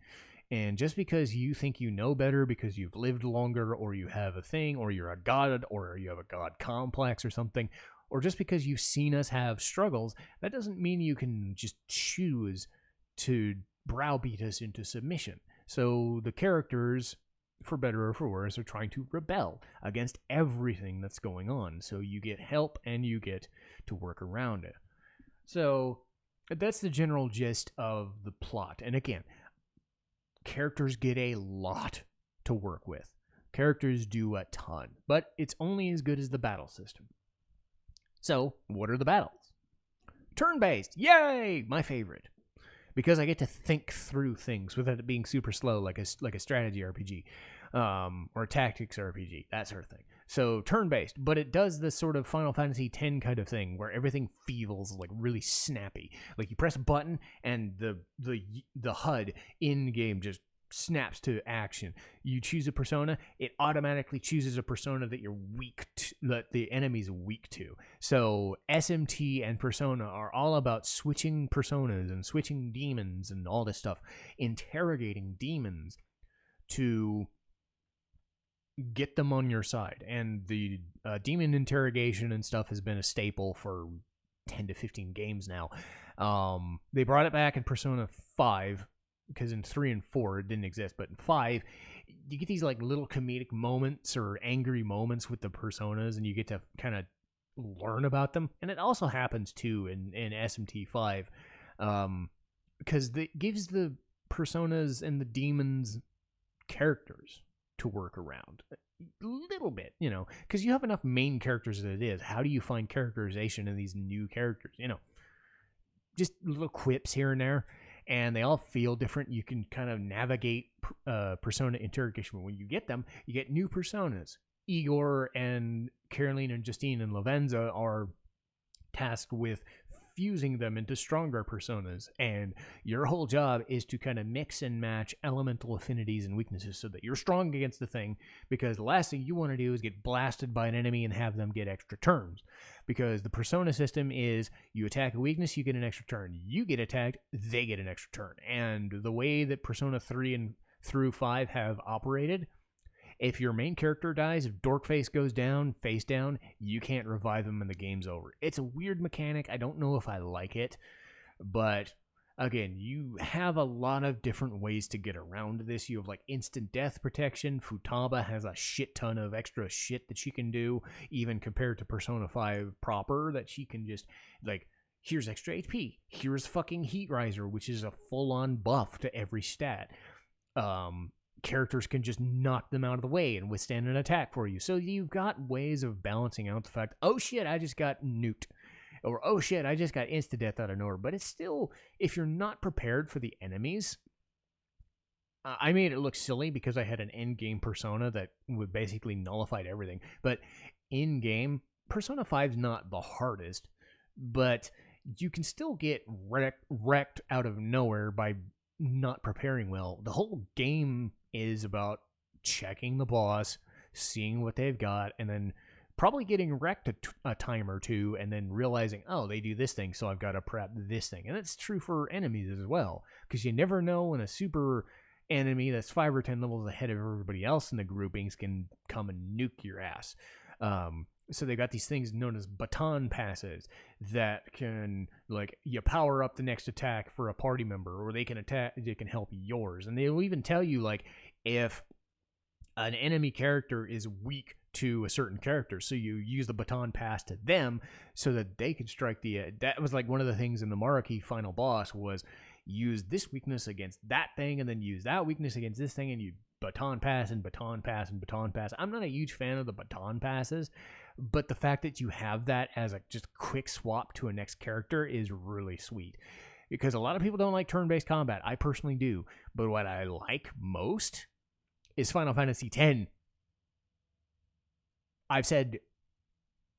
And just because you think you know better because you've lived longer, or you have a thing, or you're a god, or you have a god complex or something, or just because you've seen us have struggles, that doesn't mean you can just choose to browbeat us into submission. So the characters, for better or for worse, are trying to rebel against everything that's going on. So you get help and you get to work around it. So that's the general gist of the plot. And again, characters get a lot to work with. Characters do a ton, but it's only as good as the battle system. So, what are the battles? Turn-based, yay! My favorite. Because I get to think through things without it being super slow, like a strategy RPG, or a tactics RPG, that sort of thing. So turn-based, but it does this sort of Final Fantasy X kind of thing where everything feels like really snappy. Like you press a button and the HUD in game just snaps to action. You choose a persona, it automatically chooses a persona that you're weak to, that the enemy's weak to. So SMT and Persona are all about switching personas and switching demons and all this stuff, interrogating demons to get them on your side. And the demon interrogation and stuff has been a staple for 10 to 15 games now. They brought it back in Persona 5, because in 3 and 4 it didn't exist, but in 5 you get these like little comedic moments or angry moments with the personas, and you get to kind of learn about them. And it also happens too in SMT 5, because it gives the personas and the demons characters to work around a little bit, because you have enough main characters as it is. How do you find characterization in these new characters? Just little quips here and there, and they all feel different. You can kind of navigate persona interrogation. When you get them, you get new personas. Igor and Caroline and Justine and Lavenza are tasked with fusing them into stronger personas, and your whole job is to kind of mix and match elemental affinities and weaknesses so that you're strong against the thing, because the last thing you want to do is get blasted by an enemy and have them get extra turns, because the persona system is you attack a weakness, you get an extra turn, you get attacked, they get an extra turn. And the way that Persona 3 and through 5 have operated, if your main character dies, if Dorkface goes down, face down, you can't revive him and the game's over. It's a weird mechanic. I don't know if I like it. But, again, you have a lot of different ways to get around this. You have, like, instant death protection. Futaba has a shit ton of extra shit that she can do, even compared to Persona 5 proper, that she can just, like, Here's extra HP. Here's fucking Heat Riser, which is a full-on buff to every stat. Characters can just knock them out of the way and withstand an attack for you. So you've got ways of balancing out the fact, oh shit, I just got nuked. Or, oh shit, I just got insta-death out of nowhere. But it's still, if you're not prepared for the enemies, I made it look silly because I had an end-game persona that would basically nullified everything. But in-game, Persona 5's not the hardest, but you can still get wrecked out of nowhere by not preparing well. The whole game is about checking the boss, seeing what they've got, and then probably getting wrecked a time or two, and then realizing, oh, they do this thing, so I've got to prep this thing. And that's true for enemies as well, because you never know when a super enemy that's 5 or 10 levels ahead of everybody else in the groupings can come and nuke your ass. So they got these things known as baton passes that can, like, you power up the next attack for a party member, or they can help yours. And they'll even tell you, like, if an enemy character is weak to a certain character, so you use the baton pass to them so that they can strike the that was like one of the things in the Maraki final boss was use this weakness against that thing, and then use that weakness against this thing, and you baton pass and baton pass and baton pass. I'm not a huge fan of the baton passes, but the fact that you have that as a just quick swap to a next character is really sweet. Because a lot of people don't like turn-based combat. I personally do. But what I like most is Final Fantasy X. I've said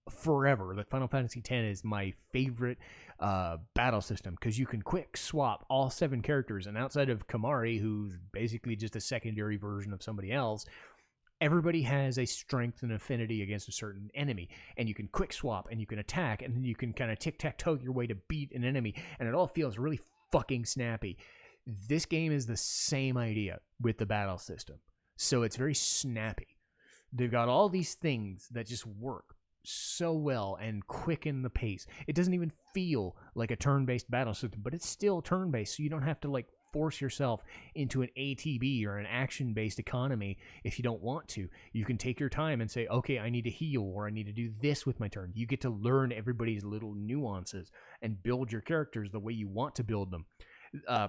forever that Final Fantasy X is my favorite battle system, because you can quick swap all 7 characters, and outside of Kamari, who's basically just a secondary version of somebody else, everybody has a strength and affinity against a certain enemy, and you can quick swap, and you can attack, and then you can kind of tic-tac-toe your way to beat an enemy, and it all feels really fucking snappy. This game is the same idea with the battle system, so it's very snappy. They've got all these things that just work so well and quicken the pace. It doesn't even feel like a turn-based battle system, but it's still turn-based, so you don't have to like force yourself into an ATB or an action-based economy if you don't want to. You can take your time and say, okay, I need to heal, or I need to do this with my turn. You get to learn everybody's little nuances and build your characters the way you want to build them.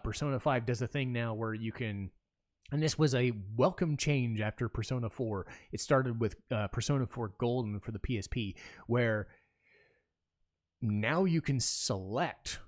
Persona 5 does a thing now where you can, and this was a welcome change after Persona 4. It started with Persona 4 Golden for the PSP, where now you can select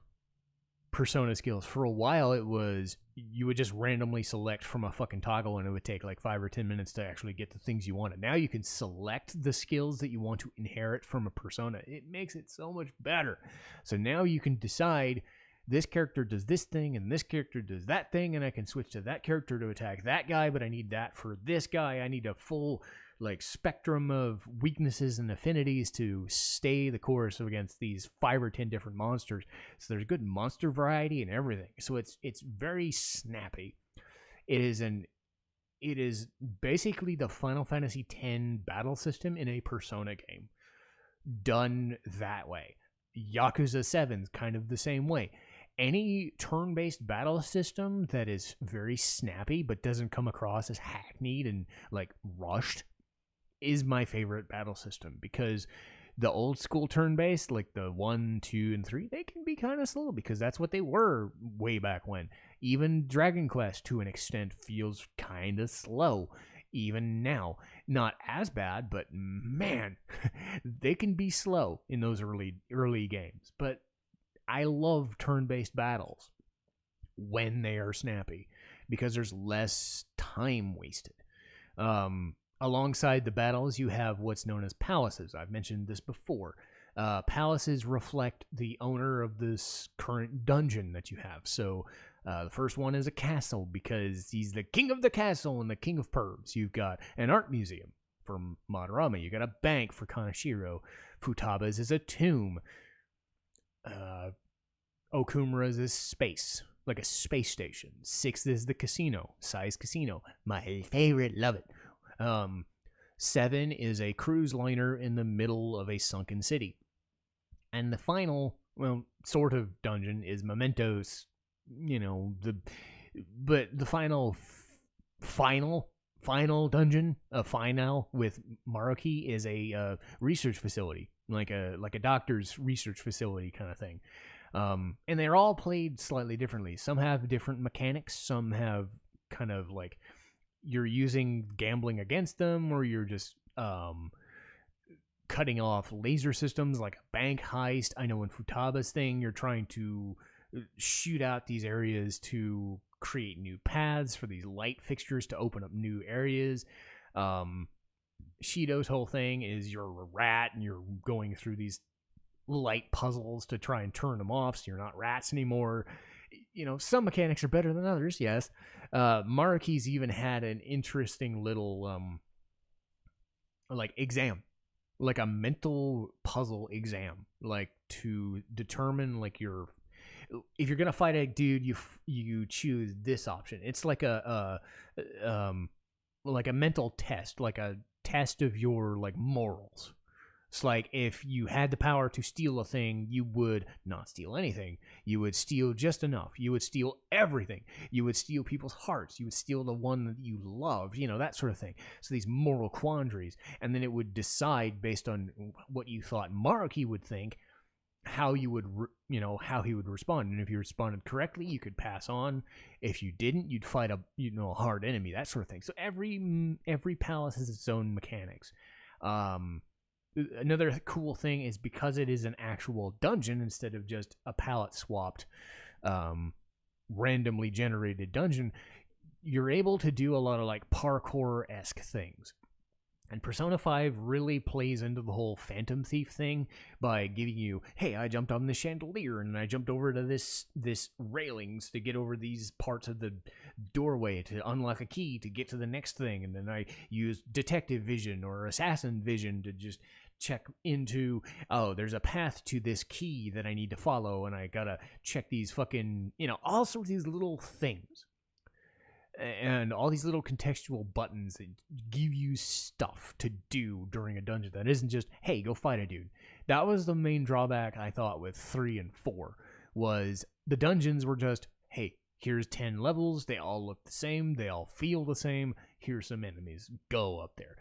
persona skills. For a while, it was you would just randomly select from a fucking toggle, and it would take like 5 or 10 minutes to actually get the things you wanted. Now you can select the skills that you want to inherit from a persona. It makes it so much better. So now you can decide, this character does this thing, and this character does that thing, and I can switch to that character to attack that guy, but I need that for this guy. I need a full like spectrum of weaknesses and affinities to stay the course against these 5 or 10 different monsters. So there's good monster variety and everything. So it's very snappy. It is basically the Final Fantasy X battle system in a Persona game, done that way. Yakuza 7's kind of the same way. Any turn-based battle system that is very snappy but doesn't come across as hackneyed and like rushed is my favorite battle system, because the old school turn-based, like the 1, 2, and 3, they can be kind of slow because that's what they were way back when. Even Dragon Quest, to an extent, feels kind of slow. Even now, not as bad, but man, they can be slow in those early games. But I love turn-based battles when they are snappy, because there's less time wasted. Alongside the battles, you have what's known as palaces. I've mentioned this before. Palaces reflect the owner of this current dungeon that you have. So the first one is a castle, because he's the king of the castle and the king of perbs. You've got an art museum for Madarame. You got a bank for Kaneshiro. Futaba's is a tomb. Okumura's is space, like a space station. 6th is the casino, Sai's Casino. My favorite, love it. 7 is a cruise liner in the middle of a sunken city. And the final, well, sort of dungeon is Mementos, but the final dungeon, final with Maruki, is a research facility, like a doctor's research facility kind of thing. And they're all played slightly differently. Some have different mechanics. Some have kind of like you're using gambling against them, or you're just cutting off laser systems like a bank heist. I know in Futaba's thing, you're trying to shoot out these areas to create new paths for these light fixtures to open up new areas. Shido's whole thing is you're a rat and you're going through these light puzzles to try and turn them off so you're not rats anymore. You know, some mechanics are better than others, yes. Maruki's even had an interesting little like exam, like a mental puzzle exam, like to determine like if you're gonna fight a dude, you choose this option. It's like a mental test, like a test of your like morals. It's like if you had the power to steal a thing, you would not steal anything. You would steal just enough. You would steal everything. You would steal people's hearts. You would steal the one that you love, you know, that sort of thing. So these moral quandaries. And then it would decide based on what you thought Maruki would think, how you would, how he would respond. And if you responded correctly, you could pass on. If you didn't, you'd fight a hard enemy, that sort of thing. So every palace has its own mechanics. Another cool thing is because it is an actual dungeon instead of just a palette swapped, randomly generated dungeon, you're able to do a lot of like parkour-esque things. And Persona 5 really plays into the whole Phantom Thief thing by giving you, hey, I jumped on this chandelier and I jumped over to this railings to get over these parts of the doorway to unlock a key to get to the next thing. And then I used detective vision or assassin vision to just check into, oh, there's a path to this key that I need to follow, and I gotta check these fucking, all sorts of these little things. And all these little contextual buttons that give you stuff to do during a dungeon that isn't just, hey, go fight a dude. That was the main drawback, I thought, with 3 and 4, was the dungeons were just, hey, here's 10 levels, they all look the same, they all feel the same, here's some enemies, go up there.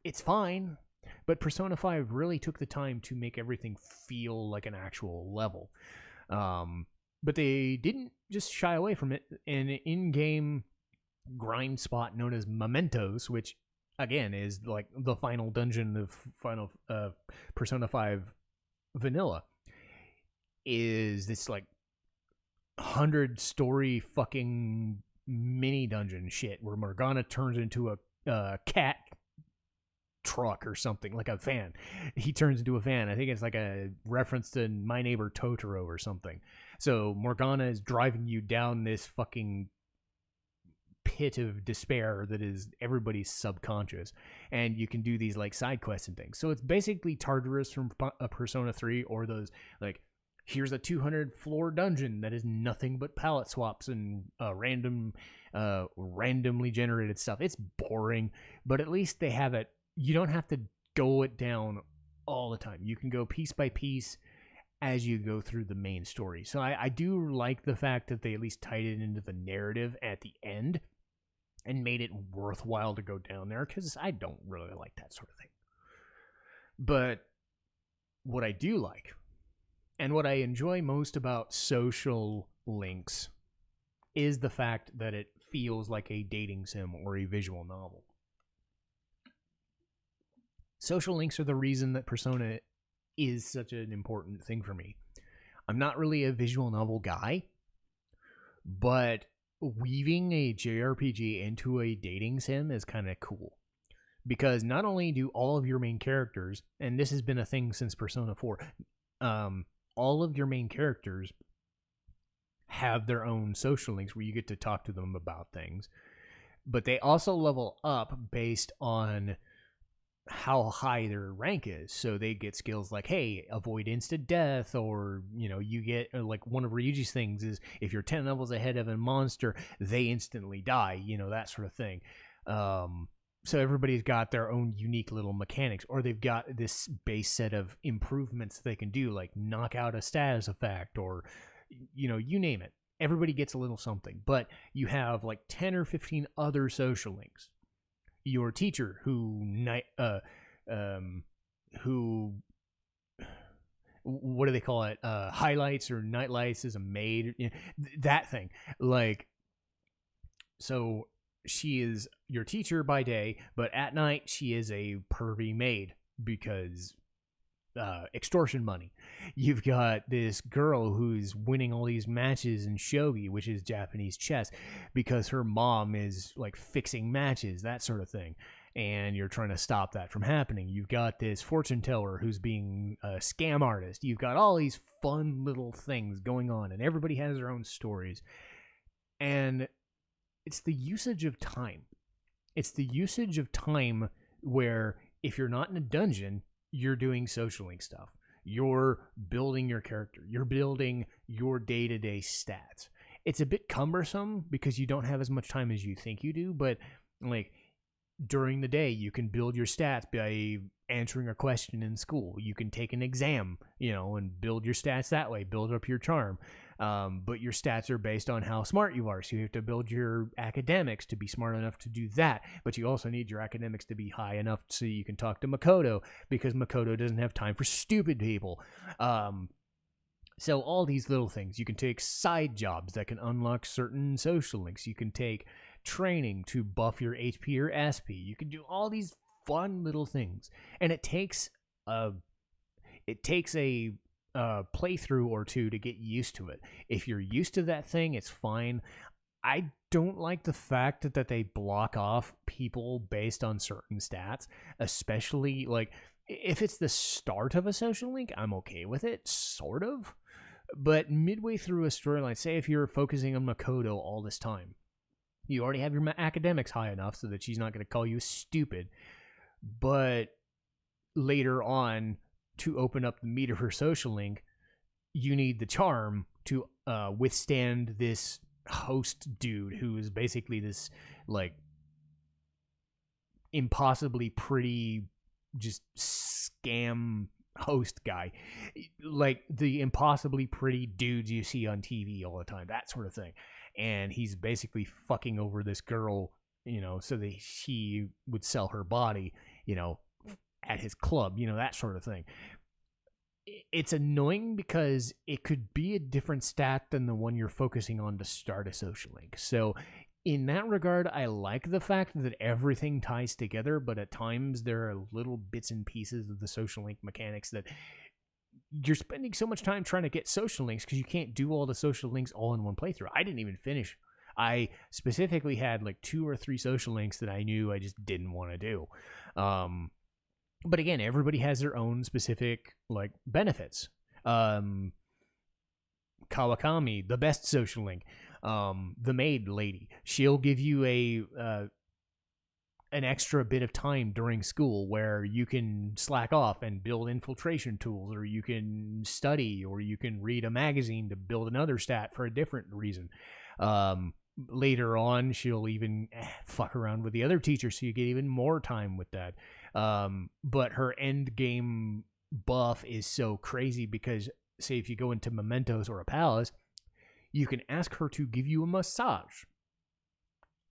It's fine, but Persona 5 really took the time to make everything feel like an actual level. But they didn't just shy away from it. An in-game grind spot known as Mementos, which, again, is like the final dungeon of Persona 5 Vanilla, is this like 100-story fucking mini dungeon shit where Morgana turns into a cat truck or something, like a van. He turns into a van. I think it's like a reference to My Neighbor Totoro or something. So Morgana is driving you down this fucking pit of despair that is everybody's subconscious, and you can do these like side quests and things. So it's basically Tartarus from Persona 3, or those like, here's a 200-floor dungeon that is nothing but palette swaps and randomly generated stuff. It's boring, but at least they have it. You don't have to go it down all the time. You can go piece by piece as you go through the main story. So I do like the fact that they at least tied it into the narrative at the end and made it worthwhile to go down there, because I don't really like that sort of thing. But what I do like, and what I enjoy most about Social Links, is the fact that it feels like a dating sim or a visual novel. Social links are the reason that Persona is such an important thing for me. I'm not really a visual novel guy, but weaving a JRPG into a dating sim is kind of cool. Because not only do all of your main characters, and this has been a thing since Persona 4, all of your main characters have their own social links where you get to talk to them about things. But they also level up based on how high their rank is. So they get skills like, hey, avoid instant death, or you get like one of Ryuji's things is if you're 10 levels ahead of a monster, they instantly die, that sort of thing. So everybody's got their own unique little mechanics, or they've got this base set of improvements they can do, like knock out a status effect, or you name it. Everybody gets a little something, but you have like 10 or 15 other social links. Your teacher, who what do they call it? Highlights or nightlights as a maid, that thing. Like, so she is your teacher by day, but at night she is a pervy maid because extortion money. You've got this girl who's winning all these matches in shogi, which is Japanese chess, because her mom is like fixing matches, that sort of thing. And you're trying to stop that from happening. You've got this fortune teller who's being a scam artist. You've got all these fun little things going on, and everybody has their own stories. And it's the usage of time. It's the usage of time where if you're not in a dungeon, you're doing social link stuff. You're building your character. You're building your day-to-day stats. It's a bit cumbersome because you don't have as much time as you think you do, but like during the day, you can build your stats by answering a question in school. You can take an exam, and build your stats that way, build up your charm. But your stats are based on how smart you are. So you have to build your academics to be smart enough to do that. But you also need your academics to be high enough so you can talk to Makoto, because Makoto doesn't have time for stupid people. So all these little things. You can take side jobs that can unlock certain social links. You can take training to buff your HP or SP. You can do all these fun little things. And it takes a playthrough or two to get used to it. If you're used to that thing, it's fine. I don't like the fact that they block off people based on certain stats, especially like if it's the start of a social link, I'm okay with it, sort of. But midway through a storyline, say if you're focusing on Makoto all this time, you already have your academics high enough so that she's not going to call you stupid. But later on, to open up the meat of her social link, you need the charm to withstand this host dude who is basically this like impossibly pretty just scam host guy, like the impossibly pretty dudes you see on TV all the time, that sort of thing. And he's basically fucking over this girl, so that she would sell her body, at his club, that sort of thing. It's annoying because it could be a different stat than the one you're focusing on to start a social link. So in that regard, I like the fact that everything ties together, but at times there are little bits and pieces of the social link mechanics that you're spending so much time trying to get social links because you can't do all the social links all in one playthrough. I didn't even finish. I specifically had like 2 or 3 social links that I knew I just didn't want to do. But again, everybody has their own specific like benefits. Kawakami, the best social link. The maid lady, she'll give you an extra bit of time during school where you can slack off and build infiltration tools, or you can study, or you can read a magazine to build another stat for a different reason. Later on, she'll even fuck around with the other teacher, so you get even more time with that. But her end game buff is so crazy because, say, if you go into Mementos or a palace, you can ask her to give you a massage.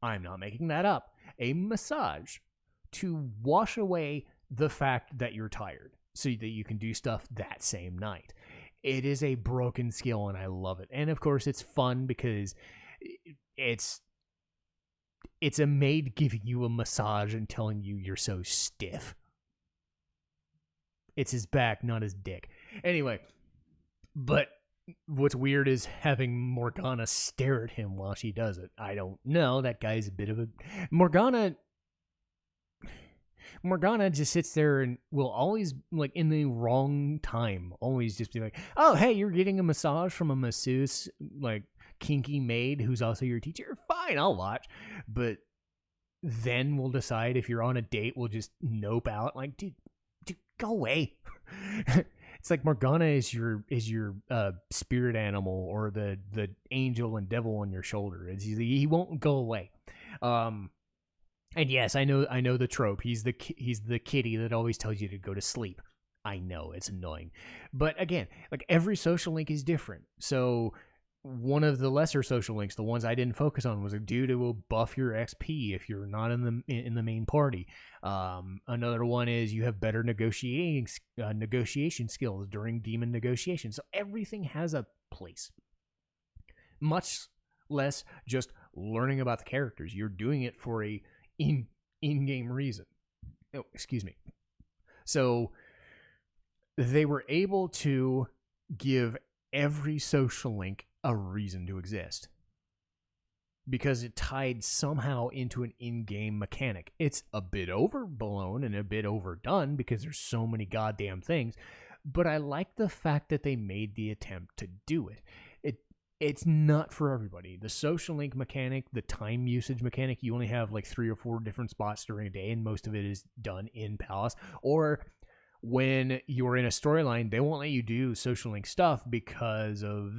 I'm not making that up. A massage to wash away the fact that you're tired so that you can do stuff that same night. It is a broken skill and I love it. And of course it's fun because it's a maid giving you a massage and telling you you're so stiff. It's his back, not his dick. Anyway, but what's weird is having Morgana stare at him while she does it. I don't know. That guy's a bit of a... Morgana just sits there and will always, like, in the wrong time, always just be like, oh, hey, you're getting a massage from a masseuse, like, kinky maid who's also your teacher? Fine, I'll watch. But then we'll decide if you're on a date, we'll just nope out. Like, dude, go away. It's like Morgana is your spirit animal, or the angel and devil on your shoulder. He won't go away. And yes, I know the trope. He's the kitty that always tells you to go to sleep. I know it's annoying, but again, like every social link is different. So one of the lesser social links, the ones I didn't focus on, was a dude who will buff your XP if you're not in the main party. Another one is you have better negotiation skills during demon negotiations. So everything has a place. Much less just learning about the characters. You're doing it for a in-game reason. Oh, excuse me. So they were able to give every social link a reason to exist because it tied somehow into an in-game mechanic. It's a bit overblown and a bit overdone because there's so many goddamn things, but I like the fact that they made the attempt to do it. It's not for everybody. The social link mechanic, the time usage mechanic, you only have like 3 or 4 different spots during a day, and most of it is done in Palace. Or when you're in a storyline, they won't let you do social link stuff because of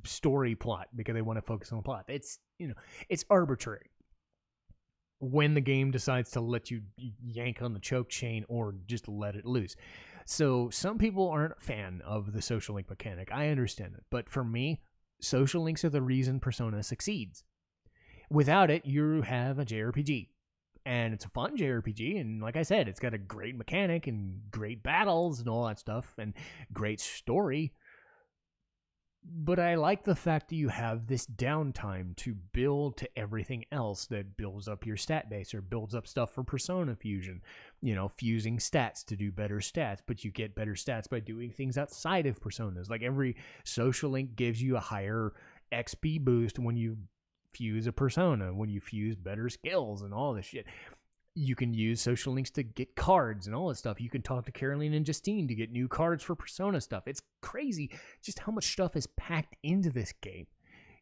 story plot, because they want to focus on the plot. It's, it's arbitrary when the game decides to let you yank on the choke chain or just let it loose. So some people aren't a fan of the social link mechanic. I understand it. But for me, social links are the reason Persona succeeds. Without it, you have a JRPG. And it's a fun JRPG, and like I said, it's got a great mechanic and great battles and all that stuff, and great story. But I like the fact that you have this downtime to build to everything else that builds up your stat base or builds up stuff for Persona Fusion. Fusing stats to do better stats, but you get better stats by doing things outside of Personas. Like every social link gives you a higher XP boost when you fuse a persona, when you fuse better skills and all this shit. You can use social links to get cards and all this stuff. You can talk to Caroline and Justine to get new cards for Persona stuff. It's crazy just how much stuff is packed into this game.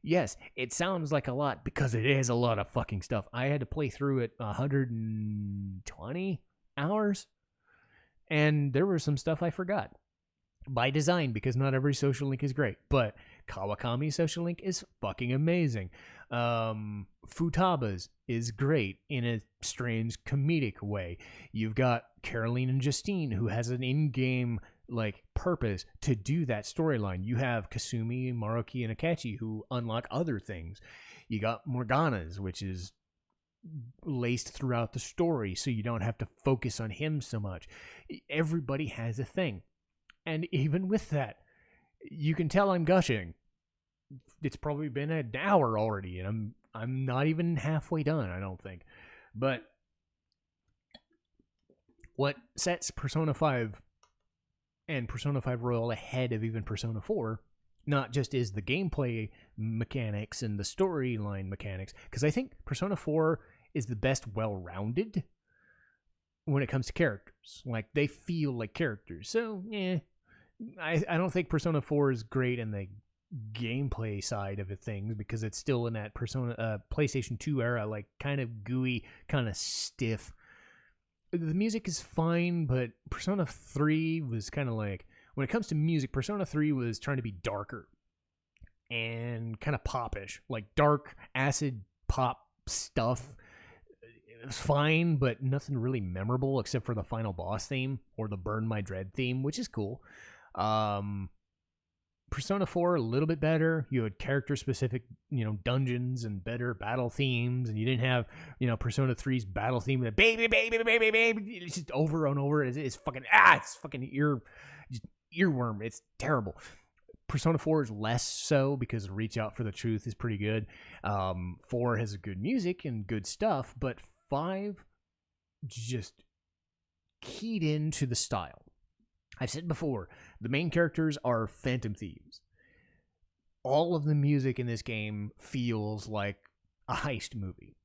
Yes, it sounds like a lot because it is a lot of fucking stuff. I had to play through it 120 hours, and there was some stuff I forgot. By design, because not every social link is great, but Kawakami's social link is fucking amazing. Futaba's is great in a strange comedic way. You've got Caroline and Justine, who has an in-game purpose to do that storyline. You have Kasumi, Maruki, and Akechi, who unlock other things. You got Morgana's, which is laced throughout the story, so you don't have to focus on him so much. Everybody has a thing. And even with that, you can tell I'm gushing. It's probably been an hour already, and I'm not even halfway done, I don't think. But what sets Persona 5 and Persona 5 Royal ahead of even Persona 4, not just is the gameplay mechanics and the storyline mechanics, because I think Persona 4 is the best well-rounded when it comes to characters. Like, they feel like characters. So, I don't think Persona 4 is great in the gameplay side of things because it's still in that Persona PlayStation 2 era, kind of gooey, kind of stiff. The music is fine, but Persona 3 was kind of when it comes to music, Persona 3 was trying to be darker and kind of popish, dark acid pop stuff. It was fine, but nothing really memorable except for the final boss theme or the Burn My Dread theme, which is cool. Persona 4 a little bit better. You had character specific, dungeons and better battle themes, and you didn't have, Persona 3's battle theme with baby, it's just over and over. It's fucking earworm. It's terrible. Persona 4 is less so because Reach Out for the Truth is pretty good. 4 has good music and good stuff, but 5 just keyed into the style. I've said before, the main characters are phantom thieves. All of the music in this game feels like a heist movie.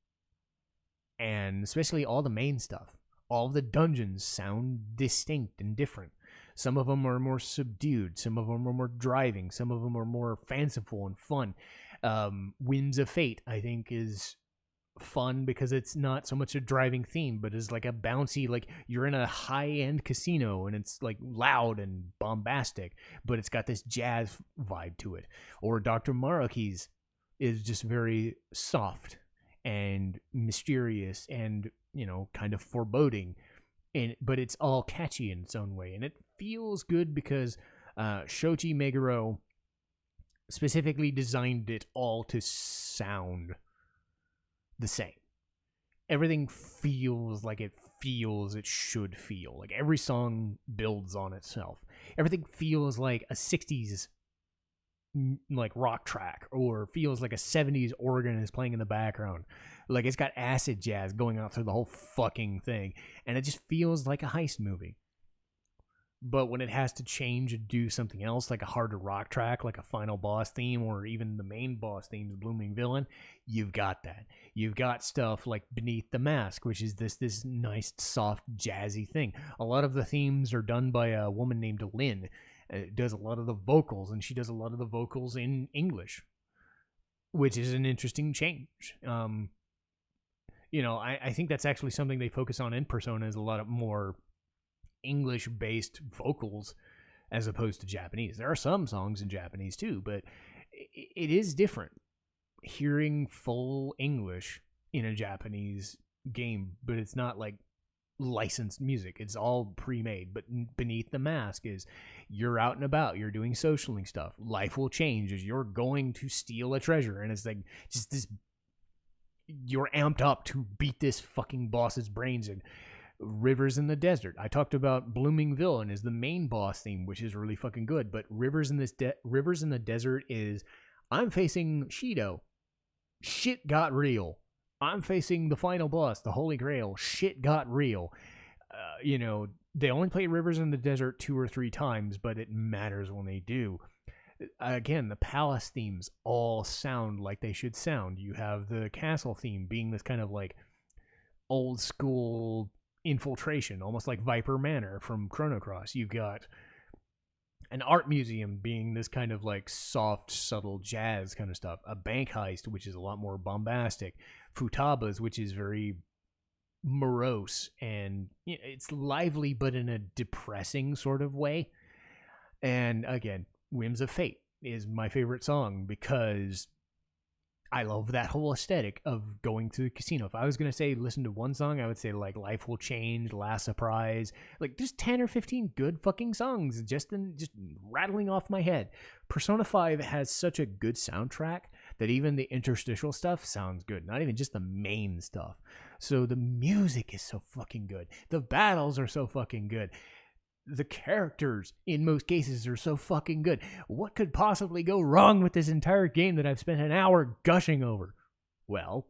And especially all the main stuff. All of the dungeons sound distinct and different. Some of them are more subdued. Some of them are more driving. Some of them are more fanciful and fun. Winds of Fate, I think, is fun because it's not so much a driving theme, but is a bouncy, you're in a high-end casino and it's loud and bombastic, but it's got this jazz vibe to it. Or Dr. Maruki's is just very soft and mysterious and kind of foreboding, but it's all catchy in its own way, and it feels good because Shoji Meguro specifically designed it all to sound the same. Everything feels like it should feel. Like every song builds on itself. Everything feels like a 60s like rock track, or feels like a 70s organ is playing in the background. Like it's got acid jazz going out through the whole fucking thing, and it just feels like a heist movie. But when it has to change and do something else, like a harder rock track, like a final boss theme, or even the main boss theme, the Blooming Villain, you've got that. You've got stuff like Beneath the Mask, which is this nice, soft, jazzy thing. A lot of the themes are done by a woman named Lynn. Does a lot of the vocals, and she does a lot of the vocals in English, which is an interesting change. I think that's actually something they focus on in Persona, is a lot of more English-based vocals as opposed to Japanese. There are some songs in Japanese too, but it is different hearing full English in a Japanese game, but it's not like licensed music. It's all pre-made. But Beneath the Mask is you're out and about, you're doing socialing stuff. Life will change as you're going to steal a treasure, and it's like just this, you're amped up to beat this fucking boss's brains in. Rivers in the Desert. I talked about Blooming Villain is the main boss theme, which is really fucking good. But Rivers in the Desert is, I'm facing Shido. Shit got real. I'm facing the final boss, the Holy Grail. Shit got real. They only play Rivers in the Desert 2 or 3 times, but it matters when they do. Again, the palace themes all sound like they should sound. You have the castle theme being this kind of like old school infiltration, almost like Viper Manor from Chrono Cross. You've got an art museum being this kind of like soft, subtle jazz kind of stuff. A bank heist, which is a lot more bombastic. Futaba's, which is very morose, and it's lively but in a depressing sort of way. And again, Whims of Fate is my favorite song because I love that whole aesthetic of going to the casino. If I was going to say listen to one song, I would say like Life Will Change, Last Surprise, like just 10 or 15 good fucking songs just rattling off my head. Persona 5 has such a good soundtrack that even the interstitial stuff sounds good, not even just the main stuff. So the music is so fucking good. The battles are so fucking good. The characters, in most cases, are so fucking good. What could possibly go wrong with this entire game that I've spent an hour gushing over? Well,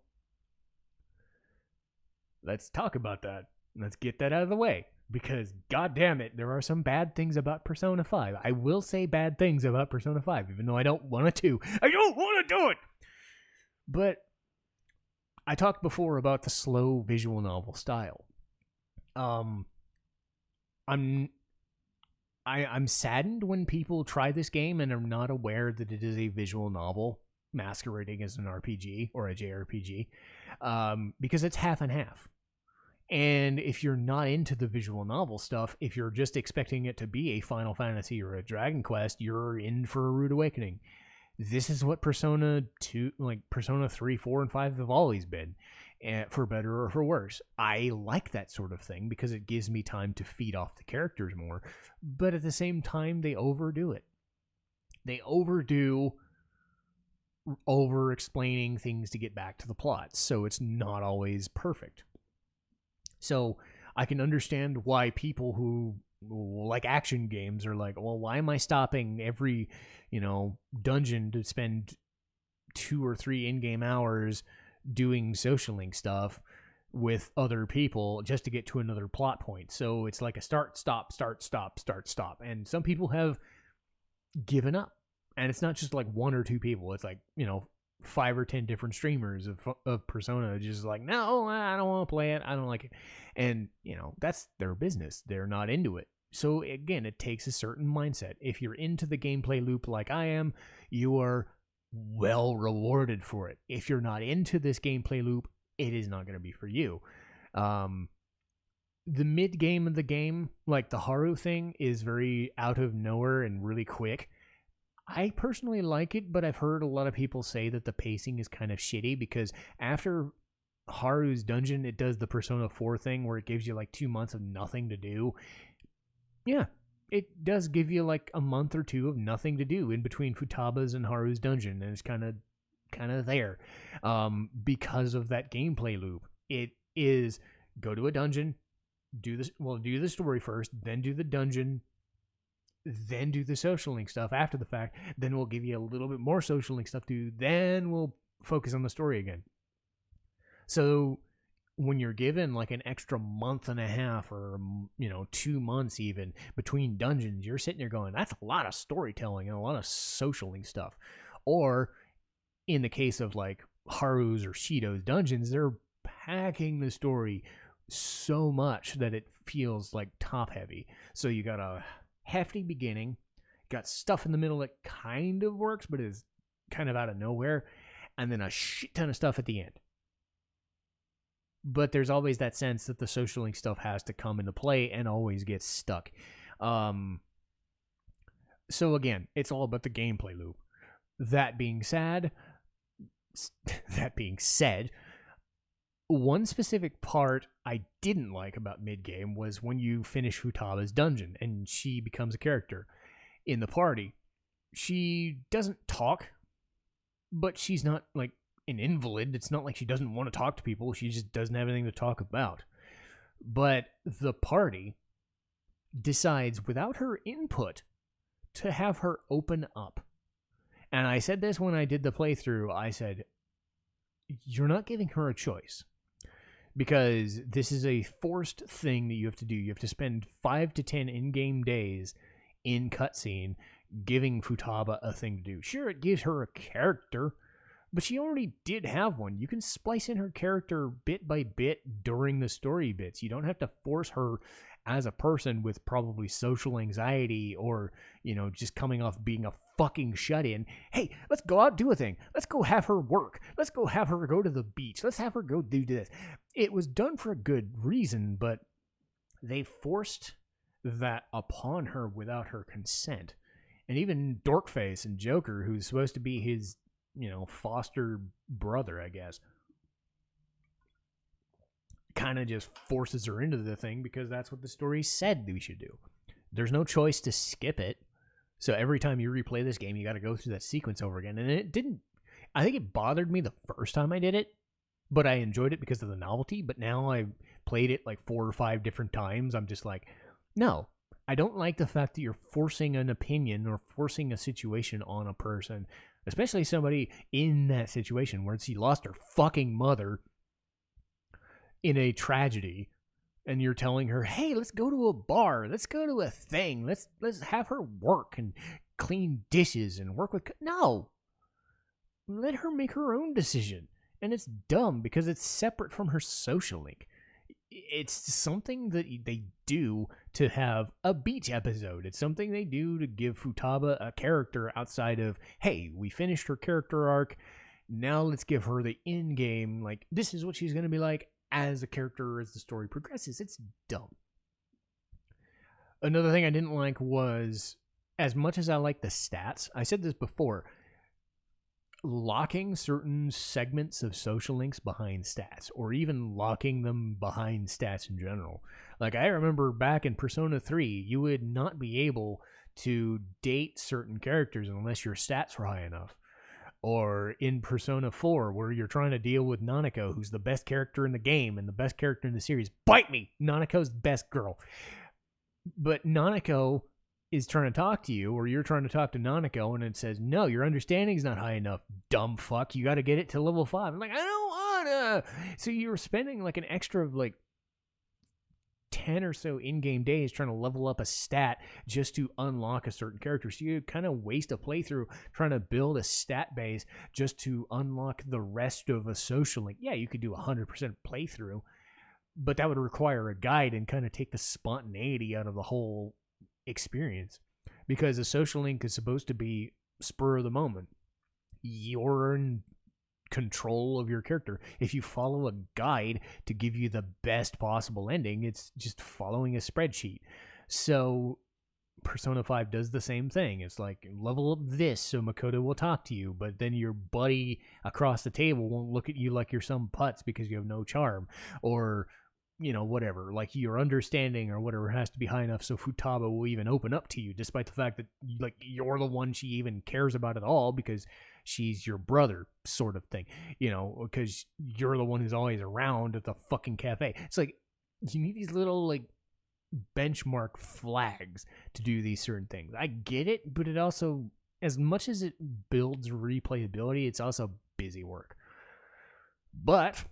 let's talk about that. Let's get that out of the way. Because, goddamn it, there are some bad things about Persona 5. I will say bad things about Persona 5, even though I don't want to. I don't want to do it! But I talked before about the slow visual novel style. I'm saddened when people try this game and are not aware that it is a visual novel masquerading as an RPG or a JRPG, because it's half and half. And if you're not into the visual novel stuff, if you're just expecting it to be a Final Fantasy or a Dragon Quest, you're in for a rude awakening. This is what Persona 2, like Persona 3, 4, and 5 have always been, for better or for worse. I like that sort of thing because it gives me time to feed off the characters more, but at the same time, they overdo it. They overdo over-explaining things to get back to the plot, so it's not always perfect. So I can understand why people who like action games are like, well, why am I stopping every, dungeon to spend 2 or 3 in-game hours doing social link stuff with other people just to get to another plot point? So it's like a start, stop, start, stop, start, stop. And some people have given up. And it's not just like 1 or 2 people. It's like, 5 or 10 different streamers of Persona just like, no, I don't want to play it. I don't like it. And, that's their business. They're not into it. So again, it takes a certain mindset. If you're into the gameplay loop like I am, you are well rewarded for it. If you're not into this gameplay loop, it is not going to be for you. The mid game of the game, like the Haru thing, is very out of nowhere and really quick. I personally like it, but I've heard a lot of people say that the pacing is kind of shitty because after Haru's dungeon, it does the Persona 4 thing where it gives you like 2 months of nothing to do. Yeah, it does give you like a month or two of nothing to do in between Futaba's and Haru's dungeon, and it's kind of there, because of that gameplay loop. It is go to a dungeon, do the story first, then do the dungeon, then do the social link stuff after the fact. Then we'll give you a little bit more social link stuff to do. Then we'll focus on the story again. So when you're given like an extra month and a half or 2 months even between dungeons, you're sitting there going, that's a lot of storytelling and a lot of social link stuff. Or in the case of like Haru's or Shido's dungeons, they're packing the story so much that it feels like top heavy. So you got a hefty beginning, got stuff in the middle that kind of works but is kind of out of nowhere, and then a shit ton of stuff at the end. But there's always that sense that the social link stuff has to come into play and always gets stuck. So again, it's all about the gameplay loop. That being said, one specific part I didn't like about mid-game was when you finish Futaba's dungeon and she becomes a character in the party. She doesn't talk, but she's not like an invalid. It's not like she doesn't want to talk to people. She just doesn't have anything to talk about. But the party decides, without her input, to have her open up. And I said this when I did the playthrough. I said, you're not giving her a choice, because this is a forced thing that you have to do. You have to spend 5 to 10 in-game days in cutscene giving Futaba a thing to do. Sure, it gives her a character, but she already did have one. You can splice in her character bit by bit during the story bits. You don't have to force her as a person with probably social anxiety or, just coming off being a fucking shut-in. Hey, let's go out, do a thing. Let's go have her work. Let's go have her go to the beach. Let's have her go do this. It was done for a good reason, but they forced that upon her without her consent. And even Dorkface and Joker, who's supposed to be his, foster brother, I guess, kind of just forces her into the thing because that's what the story said we should do. There's no choice to skip it. So every time you replay this game, you got to go through that sequence over again. And it didn't, I think it bothered me the first time I did it, but I enjoyed it because of the novelty. But now I've played it like 4 or 5 different times. I'm just like, no, I don't like the fact that you're forcing an opinion or forcing a situation on a person, especially somebody in that situation where she lost her fucking mother in a tragedy, and you're telling her, hey, let's go to a bar, let's go to a thing, let's have her work and clean dishes and work with... No! Let her make her own decision. And it's dumb because it's separate from her social link. It's something that they do to have a beach episode. It's something they do to give Futaba a character outside of, hey, we finished her character arc, now let's give her the in-game, like, this is what she's going to be like as a character as the story progresses. It's dumb. Another thing I didn't like was, as much as I like the stats, I said this before, locking certain segments of social links behind stats, or even locking them behind stats in general. Like, I remember back in Persona 3, you would not be able to date certain characters unless your stats were high enough. Or in Persona 4, where you're trying to deal with Nanako, who's the best character in the game and the best character in the series. Bite me! Nanako's the best girl. But Nanako is trying to talk to you, or you're trying to talk to Nanako, and it says, no, your understanding's not high enough, dumb fuck. You got to get it to level 5. I'm like, I don't wanna. So you're spending like an extra of like 10 or so in-game days trying to level up a stat just to unlock a certain character. So you kind of waste a playthrough trying to build a stat base just to unlock the rest of a social link. Yeah, you could do 100% playthrough, but that would require a guide and kind of take the spontaneity out of the whole experience, because a social link is supposed to be spur of the moment. You're in control of your character. If you follow a guide to give you the best possible ending, it's just following a spreadsheet. So Persona 5 does the same thing. It's like, level up this so Makoto will talk to you, but then your buddy across the table won't look at you like you're some putz because you have no charm. Or whatever, like your understanding or whatever has to be high enough so Futaba will even open up to you, despite the fact that like you're the one she even cares about at all because she's your brother, sort of thing, because you're the one who's always around at the fucking cafe. It's like you need these little like benchmark flags to do these certain things. I get it, but it also, as much as it builds replayability, it's also busy work. But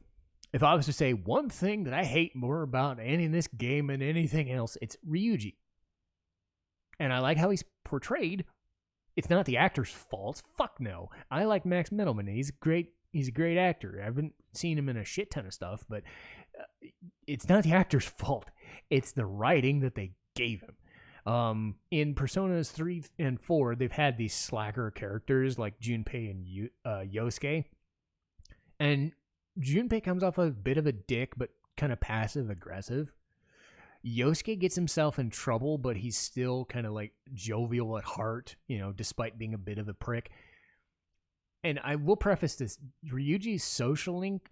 if I was to say one thing that I hate more about any in this game than anything else, it's Ryuji. And I like how he's portrayed. It's not the actor's fault. Fuck no. I like Max Mittelman. He's a great actor. I haven't seen him in a shit ton of stuff, but it's not the actor's fault. It's the writing that they gave him. In Personas 3 and 4, they've had these slacker characters like Junpei and Yosuke. And Junpei comes off a bit of a dick, but kind of passive-aggressive. Yosuke gets himself in trouble, but he's still kind of like jovial at heart, despite being a bit of a prick. And I will preface this, Ryuji's social link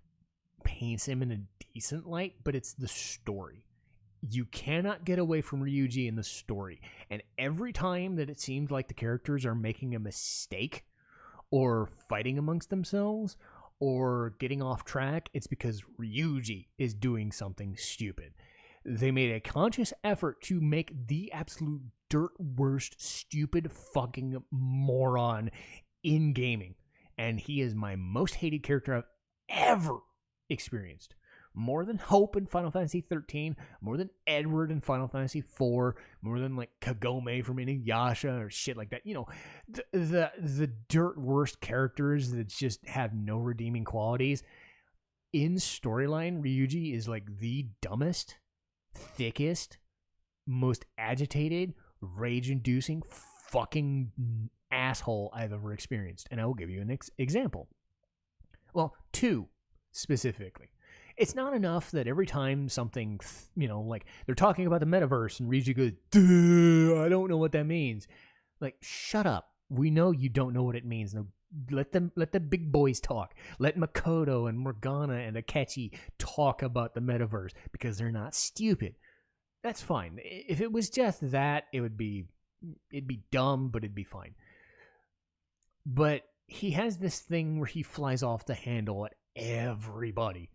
paints him in a decent light, but it's the story. You cannot get away from Ryuji in the story. And every time that it seems like the characters are making a mistake or fighting amongst themselves or getting off track, it's because Ryuji is doing something stupid. They made a conscious effort to make the absolute dirt worst, stupid fucking moron in gaming. And he is my most hated character I've ever experienced. More than Hope in Final Fantasy 13, more than Edward in Final Fantasy 4, more than like Kagome from Inuyasha or shit like that. The dirt worst characters that just have no redeeming qualities. In storyline, Ryuji is like the dumbest, thickest, most agitated, rage-inducing fucking asshole I've ever experienced. And I will give you an example. Well, two specifically. It's not enough that every time something, like they're talking about the metaverse and Ryuji goes, duh, I don't know what that means. Like, shut up. We know you don't know what it means. Now, let the big boys talk. Let Makoto and Morgana and Akechi talk about the metaverse because they're not stupid. That's fine. If it was just that, it'd be dumb, but it'd be fine. But he has this thing where he flies off the handle at everybody.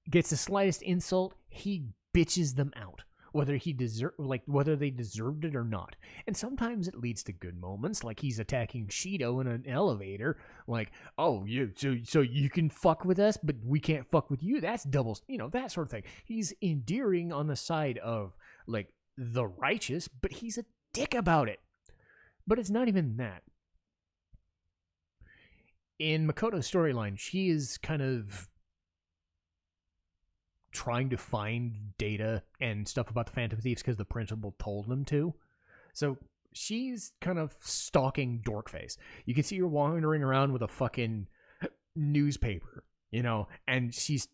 Gets the slightest insult, he bitches them out, whether they deserved it or not. And sometimes it leads to good moments, like he's attacking Shido in an elevator, like, oh, so you can fuck with us, but we can't fuck with you. That's double, that sort of thing. He's endearing on the side of like the righteous, but he's a dick about it. But it's not even that. In Makoto's storyline, she is kind of trying to find data and stuff about the Phantom Thieves because the principal told them to. So she's kind of stalking Dorkface. You can see her wandering around with a fucking newspaper, and she's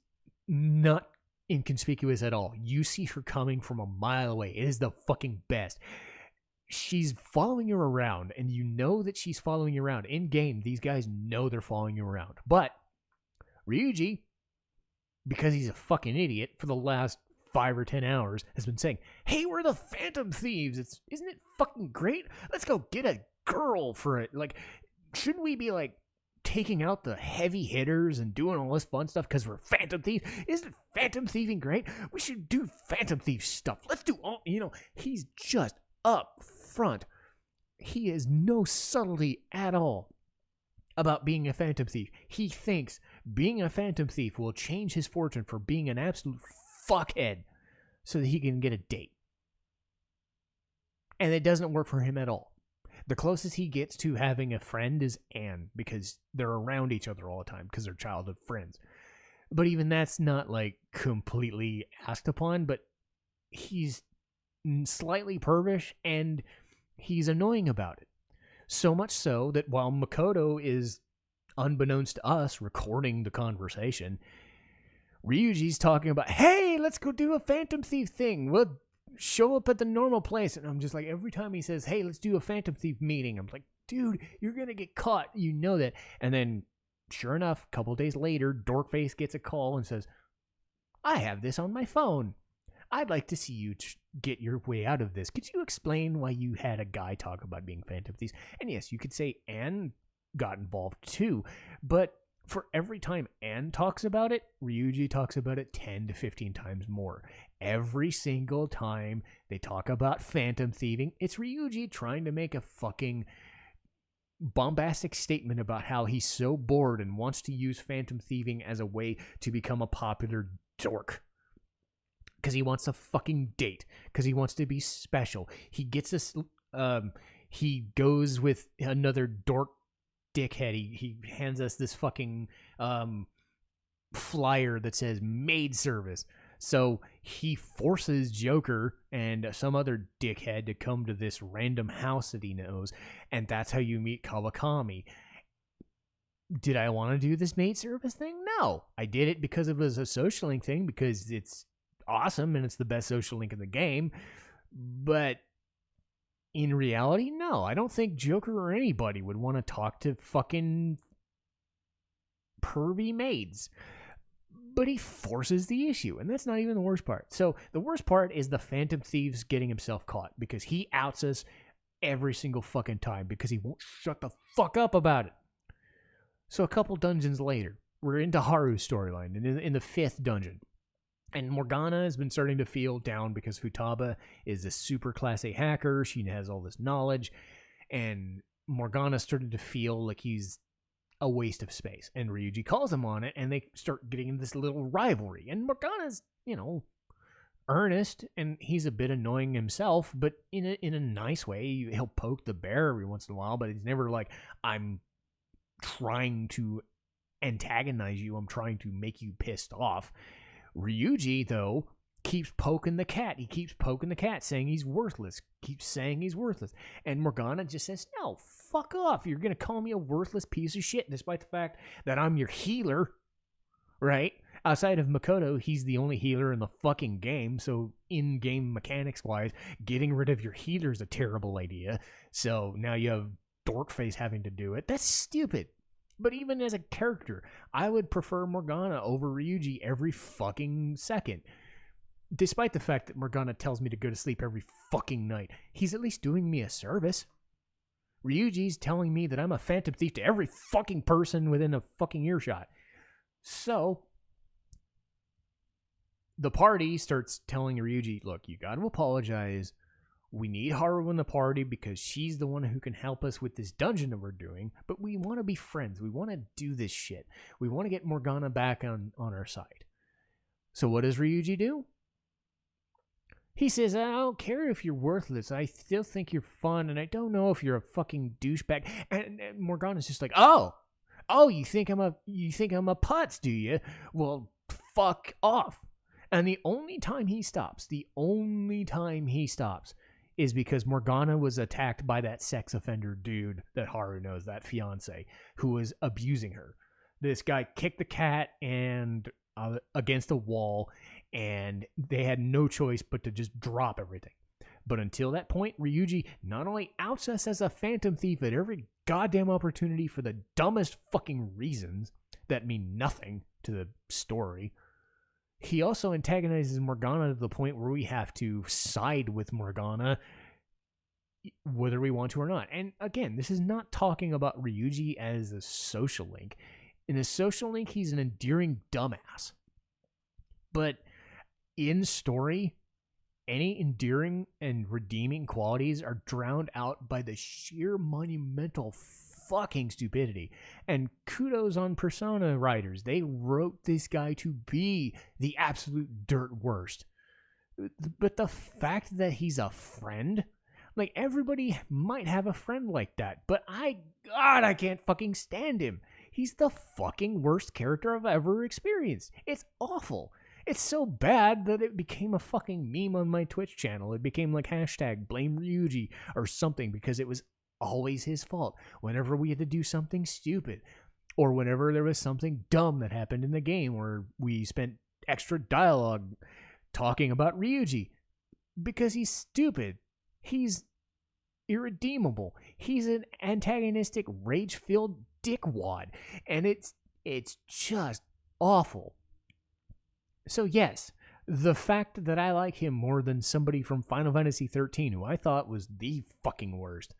not inconspicuous at all. You see her coming from a mile away. It is the fucking best. She's following you around, and you know that she's following you around. In game, these guys know they're following you around. But Ryuji, because he's a fucking idiot, for the last 5 or 10 hours, has been saying, hey, we're the Phantom Thieves. Isn't it fucking great? Let's go get a girl for it. Like, shouldn't we be, like, taking out the heavy hitters and doing all this fun stuff because we're Phantom Thieves? Isn't Phantom Thieving great? We should do Phantom Thief stuff. Let's do all, he's just up front. He has no subtlety at all about being a Phantom Thief. He thinks being a Phantom Thief will change his fortune for being an absolute fuckhead so that he can get a date. And it doesn't work for him at all. The closest he gets to having a friend is Anne, because they're around each other all the time because they're childhood friends. But even that's not like completely asked upon, but he's slightly pervish and he's annoying about it. So much so that while Makoto is, unbeknownst to us, recording the conversation, Ryuji's talking about, hey, let's go do a Phantom Thief thing. We'll show up at the normal place. And I'm just like, every time he says, hey, let's do a Phantom Thief meeting, I'm like, dude, you're going to get caught. You know that. And then, sure enough, a couple days later, Dorkface gets a call and says, I have this on my phone. I'd like to see you get your way out of this. Could you explain why you had a guy talk about being Phantom Thieves? And yes, you could say Anne got involved too, but for every time Anne talks about it, Ryuji talks about it 10 to 15 times more. Every single time they talk about phantom thieving, it's Ryuji trying to make a fucking bombastic statement about how he's so bored and wants to use phantom thieving as a way to become a popular dork. Because he wants a fucking date. Because he wants to be special. He gets this. He goes with another dork dickhead. He hands us this fucking flyer that says maid service. So he forces Joker and some other dickhead to come to this random house that he knows. And that's how you meet Kawakami. Did I want to do this maid service thing? No. I did it because it was a social link thing. Because it's awesome and it's the best social link in the game, but in reality, no. I don't think Joker or anybody would want to talk to fucking pervy maids, but he forces the issue, and that's not even the worst part. So the worst part is the Phantom Thieves getting himself caught, because he outs us every single fucking time because he won't shut the fuck up about it. So a couple dungeons later, we're into Haru's storyline, and in the 5th dungeon, and Morgana has been starting to feel down because Futaba is a super class A hacker. She has all this knowledge. And Morgana started to feel like he's a waste of space. And Ryuji calls him on it, and they start getting this little rivalry. And Morgana's, earnest, and he's a bit annoying himself, but in a nice way. He'll poke the bear every once in a while, but he's never like, I'm trying to antagonize you. I'm trying to make you pissed off. Ryuji, though, keeps poking the cat. He keeps poking the cat, saying he's worthless. Keeps saying he's worthless. And Morgana just says, no, fuck off. You're going to call me a worthless piece of shit, despite the fact that I'm your healer, right? Outside of Makoto, he's the only healer in the fucking game, so in-game mechanics-wise, getting rid of your healer is a terrible idea. So now you have Dorkface having to do it. That's stupid. But even as a character, I would prefer Morgana over Ryuji every fucking second. Despite the fact that Morgana tells me to go to sleep every fucking night, he's at least doing me a service. Ryuji's telling me that I'm a phantom thief to every fucking person within a fucking earshot. So the party starts telling Ryuji, look, you got to apologize. We need Haru in the party because she's the one who can help us with this dungeon that we're doing, but we want to be friends. We want to do this shit. We want to get Morgana back on our side. So what does Ryuji do? He says, I don't care if you're worthless. I still think you're fun, and I don't know if you're a fucking douchebag. And Morgana's just like, oh, you think I'm a putz, do you? Well, fuck off. And the only time he stops, is because Morgana was attacked by that sex offender dude that Haru knows, that fiance, who was abusing her. This guy kicked the cat and against a wall, and they had no choice but to just drop everything. But until that point, Ryuji not only outs us as a phantom thief at every goddamn opportunity for the dumbest fucking reasons that mean nothing to the story, he also antagonizes Morgana to the point where we have to side with Morgana whether we want to or not. And again, this is not talking about Ryuji as a social link. In a social link, he's an endearing dumbass. But in story, any endearing and redeeming qualities are drowned out by the sheer monumental fucking stupidity. And kudos on Persona writers. They wrote this guy to be the absolute dirt worst. But the fact that he's a friend, like, everybody might have a friend like that, but I can't fucking stand him. He's the fucking worst character I've ever experienced. It's awful. It's so bad that it became a fucking meme on my Twitch channel. It became like hashtag blame Ryuji or something, because it was always his fault whenever we had to do something stupid, or whenever there was something dumb that happened in the game where we spent extra dialogue talking about Ryuji, because he's stupid. He's irredeemable. He's an antagonistic, rage-filled dickwad, and it's just awful. So yes, the fact that I like him more than somebody from Final Fantasy 13, who I thought was the fucking worst,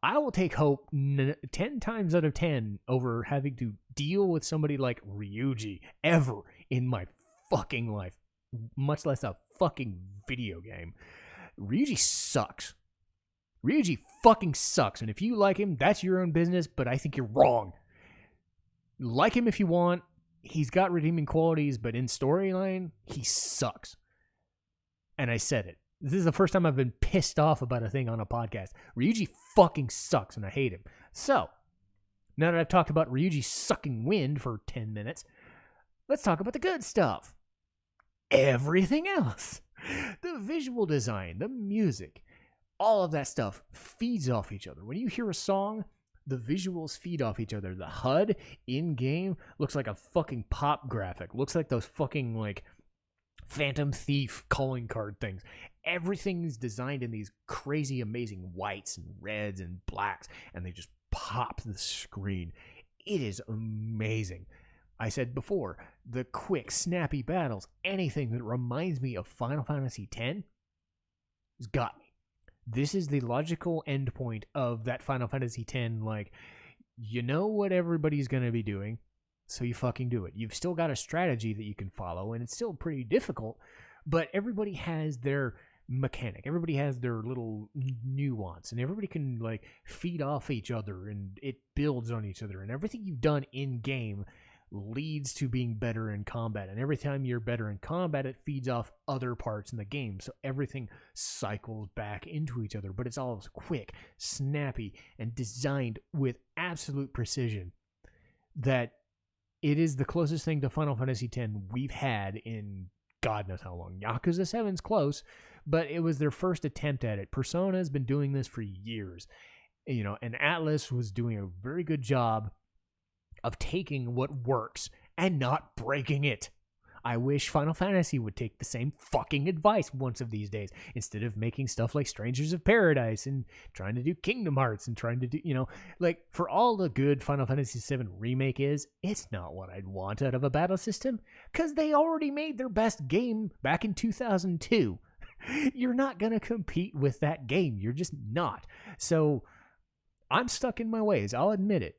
I will take hope 10 times out of 10 over having to deal with somebody like Ryuji ever in my fucking life, much less a fucking video game. Ryuji sucks. Ryuji fucking sucks, and if you like him, that's your own business, but I think you're wrong. Like him if you want. He's got redeeming qualities, but in storyline, he sucks. And I said it. This is the first time I've been pissed off about a thing on a podcast. Ryuji fucking sucks, and I hate him. So, now that I've talked about Ryuji sucking wind for 10 minutes, let's talk about the good stuff. Everything else. The visual design, the music, all of that stuff feeds off each other. When you hear a song, the visuals feed off each other. The HUD in-game looks like a fucking pop graphic. Looks like those fucking, like, Phantom Thief calling card things. Everything's designed in these crazy, amazing whites and reds and blacks, and they just pop the screen. It is amazing. I said before, the quick, snappy battles, anything that reminds me of Final Fantasy X has got me. This is the logical endpoint of that Final Fantasy X, like, you know what everybody's going to be doing, so you fucking do it. You've still got a strategy that you can follow, and it's still pretty difficult, but everybody has their mechanic. Everybody has their little nuance, and everybody can, like, feed off each other, and it builds on each other, and everything you've done in-game leads to being better in combat, and every time you're better in combat, it feeds off other parts in the game, so everything cycles back into each other, but it's all quick, snappy, and designed with absolute precision that it is the closest thing to Final Fantasy X we've had in God knows how long. Yakuza 7's close, but it was their first attempt at it. Persona has been doing this for years, and Atlas was doing a very good job of taking what works and not breaking it. I wish Final Fantasy would take the same fucking advice once of these days, instead of making stuff like Strangers of Paradise and trying to do Kingdom Hearts and trying to do, like, for all the good Final Fantasy VII Remake is, it's not what I'd want out of a battle system, because they already made their best game back in 2002. You're not going to compete with that game. You're just not. So, I'm stuck in my ways. I'll admit it.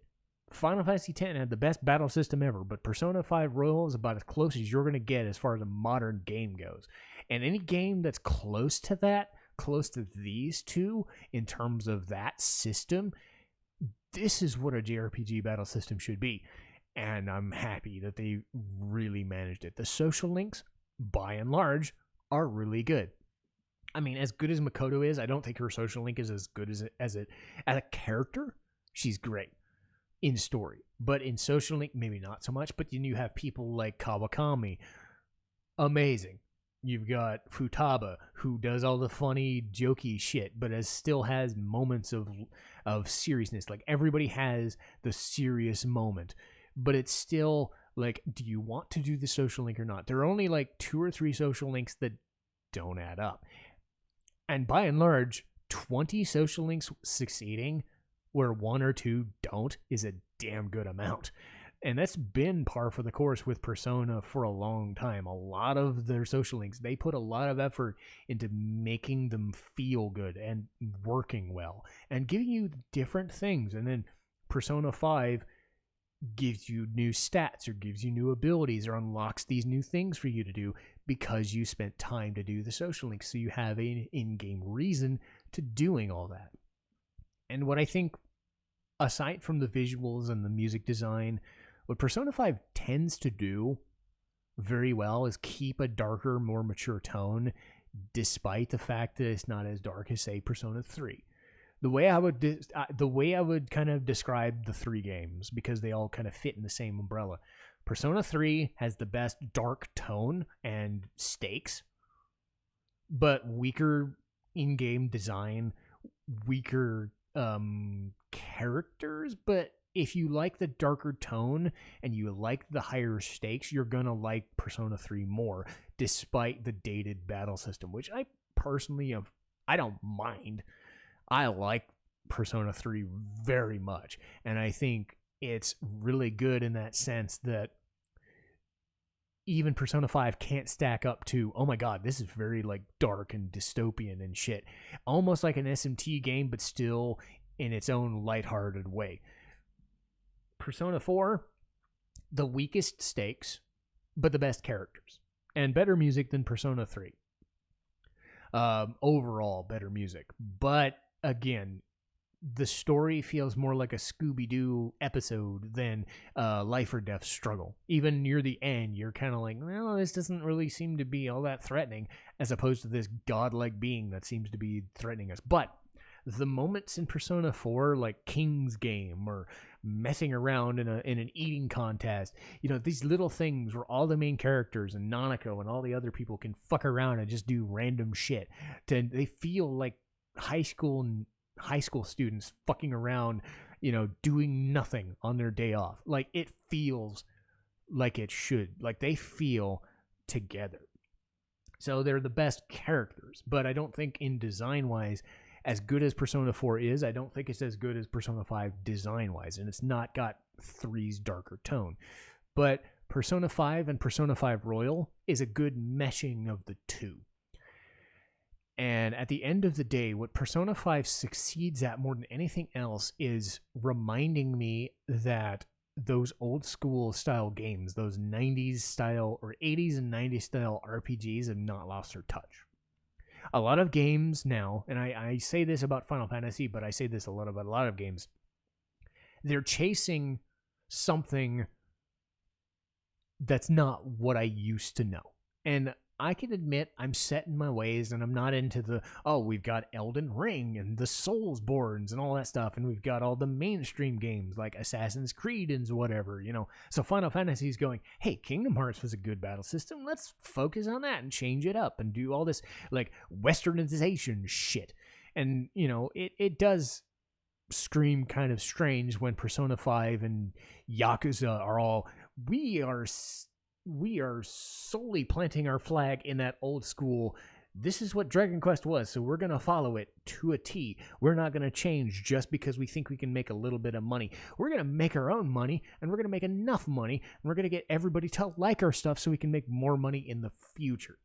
Final Fantasy X had the best battle system ever, but Persona 5 Royal is about as close as you're going to get as far as a modern game goes. And any game that's close to that, close to these two, in terms of that system, this is what a JRPG battle system should be. And I'm happy that they really managed it. The social links, by and large, are really good. I mean, as good as Makoto is, I don't think her social link is as good as a character. She's great in story, but in social link, maybe not so much. But then you have people like Kawakami, amazing. You've got Futaba, who does all the funny, jokey shit, but still has moments of seriousness. Like, everybody has the serious moment, but it's still like, do you want to do the social link or not? There are only like 2 or 3 social links that don't add up, and by and large, 20 social links succeeding where 1 or 2 don't is a damn good amount. And that's been par for the course with Persona for a long time. A lot of their social links, they put a lot of effort into making them feel good and working well and giving you different things. And then Persona 5 gives you new stats or gives you new abilities or unlocks these new things for you to do because you spent time to do the social links. So you have an in-game reason to doing all that. And what I think, aside from the visuals and the music design, what Persona 5 tends to do very well is keep a darker, more mature tone, despite the fact that it's not as dark as, say, Persona 3. The way I would kind of describe the 3 games, because they all kind of fit in the same umbrella. Persona 3 has the best dark tone and stakes, but weaker in-game design, weaker characters. But if you like the darker tone and you like the higher stakes, you're gonna like Persona 3 more, despite the dated battle system, which I personally I don't mind. I like Persona 3 very much, and I think it's really good in that sense that even Persona 5 can't stack up to, oh my god, this is very like dark and dystopian and shit. Almost like an SMT game, but still in its own lighthearted way. Persona 4, the weakest stakes, but the best characters. And better music than Persona 3. Overall, better music. But again, the story feels more like a Scooby-Doo episode than life or death struggle. Even near the end, you're kind of like, well, this doesn't really seem to be all that threatening, as opposed to this godlike being that seems to be threatening us. But the moments in Persona 4, like King's Game or messing around in an eating contest, these little things where all the main characters and Nanako and all the other people can fuck around and just do random shit. They feel like high school students fucking around, doing nothing on their day off. Like, it feels like it should. Like, they feel together. So they're the best characters, but I don't think in design-wise, as good as Persona 4 is, I don't think it's as good as Persona 5 design-wise, and it's not got 3's darker tone. But Persona 5 and Persona 5 Royal is a good meshing of the two. And at the end of the day, what Persona 5 succeeds at more than anything else is reminding me that those old school style games, those 90s style or 80s and 90s style RPGs have not lost their touch. A lot of games now, and I say this about Final Fantasy, but I say this a lot about a lot of games, they're chasing something that's not what I used to know. And I can admit I'm set in my ways, and I'm not into the, we've got Elden Ring and the Soulsborns and all that stuff, and we've got all the mainstream games like Assassin's Creed and whatever, So Final Fantasy's going, hey, Kingdom Hearts was a good battle system. Let's focus on that and change it up and do all this like westernization shit. And, it does scream kind of strange when Persona 5 and Yakuza are all, we are solely planting our flag in that old school, this is what Dragon Quest was, so we're going to follow it to a T. We're not going to change just because we think we can make a little bit of money. We're going to make our own money, and we're going to make enough money, and we're going to get everybody to like our stuff so we can make more money in the future.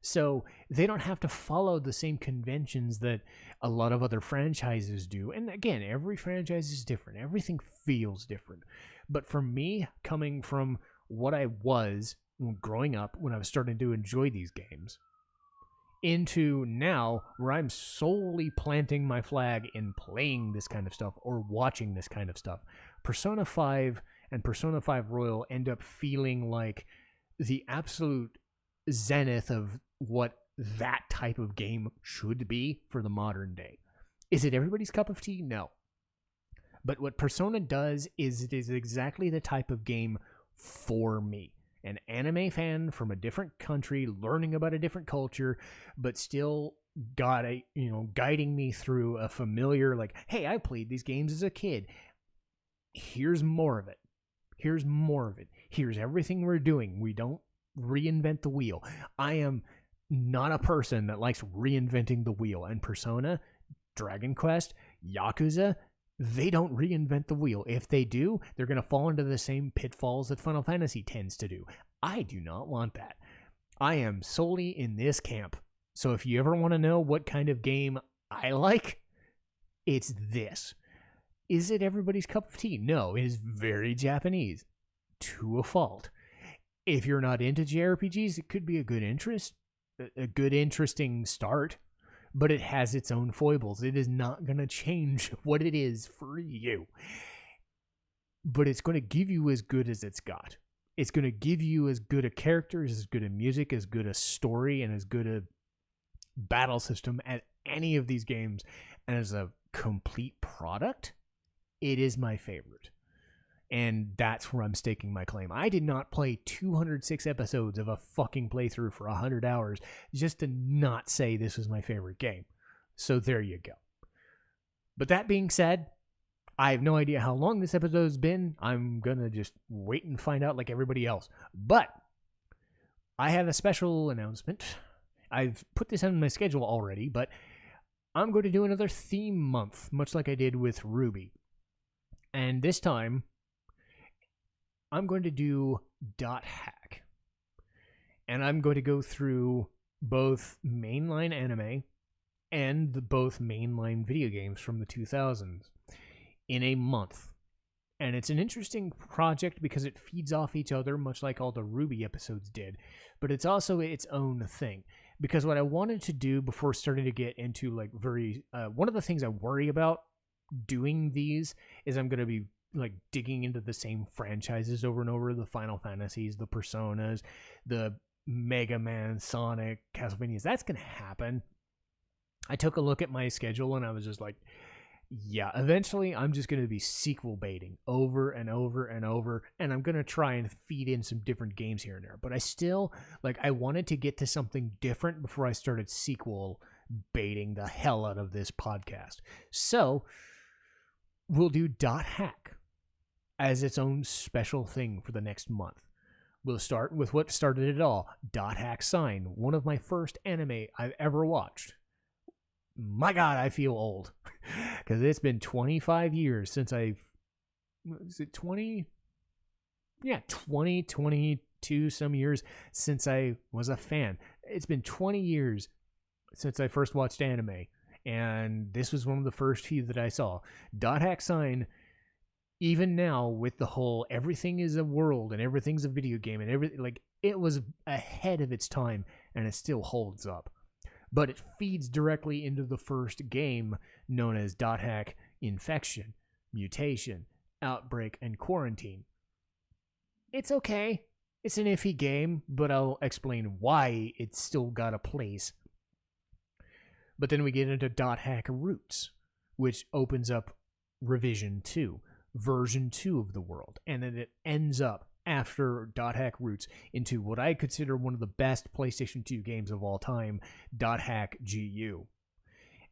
So they don't have to follow the same conventions that a lot of other franchises do. And again, every franchise is different. Everything feels different. But for me, coming from what I was growing up when I was starting to enjoy these games into now where I'm solely planting my flag in playing this kind of stuff or watching this kind of stuff, Persona 5 and Persona 5 Royal end up feeling like the absolute zenith of what that type of game should be for the modern day. Is it everybody's cup of tea? No. But what Persona does is it is exactly the type of game for me, an anime fan from a different country, learning about a different culture, but still guiding me through a familiar, like, hey, I played these games as a kid. Here's more of it. Here's everything we're doing. We don't reinvent the wheel. I am not a person that likes reinventing the wheel. And Persona, Dragon Quest, Yakuza, they don't reinvent the wheel. If they do, they're going to fall into the same pitfalls that Final Fantasy tends to do. I do not want that. I am solely in this camp. So if you ever want to know what kind of game I like, it's this. Is it everybody's cup of tea? No, it is very Japanese. To a fault. If you're not into JRPGs, it could be a good interesting start. But it has its own foibles. It is not going to change what it is for you. But it's going to give you as good as it's got. It's going to give you as good a characters, as good a music, as good a story, and as good a battle system as any of these games. And as a complete product, it is my favorite. And that's where I'm staking my claim. I did not play 206 episodes of a fucking playthrough for 100 hours just to not say this was my favorite game. So there you go. But that being said, I have no idea how long this episode's been. I'm going to just wait and find out like everybody else. But I have a special announcement. I've put this on my schedule already, but I'm going to do another theme month, much like I did with Ruby. And this time, I'm going to do .hack. And I'm going to go through both mainline anime and both mainline video games from the 2000s in a month. And it's an interesting project because it feeds off each other, much like all the Ruby episodes did. But it's also its own thing. Because what I wanted to do before starting to get into like one of the things I worry about doing these is I'm going to be like digging into the same franchises over and over, the Final Fantasies, the Personas, the Mega Man, Sonic, Castlevanias. That's going to happen. I took a look at my schedule and I was just like, yeah, eventually I'm just going to be sequel baiting over and over and over, and I'm going to try and feed in some different games here and there. But I still, I wanted to get to something different before I started sequel baiting the hell out of this podcast. So we'll do .hack as its own special thing for the next month. We'll start with what started it all, .hack Sign, one of my first anime I've ever watched. My God, I feel old because it's been 25 years since is it 20? Yeah, 22 some years since I was a fan. It's been 20 years since I first watched anime, and this was one of the first few that I saw. .hack Sign, even now with the whole everything is a world and everything's a video game and everything, it was ahead of its time and it still holds up. But it feeds directly into the first game known as .hack Infection, Mutation, Outbreak, and Quarantine. It's okay. It's an iffy game, but I'll explain why it's still got a place. But then we get into .hack Roots, which opens up Revision 2, version 2 of the world, and then it ends up after .hack Roots into what I consider one of the best PlayStation 2 games of all time, .hack GU.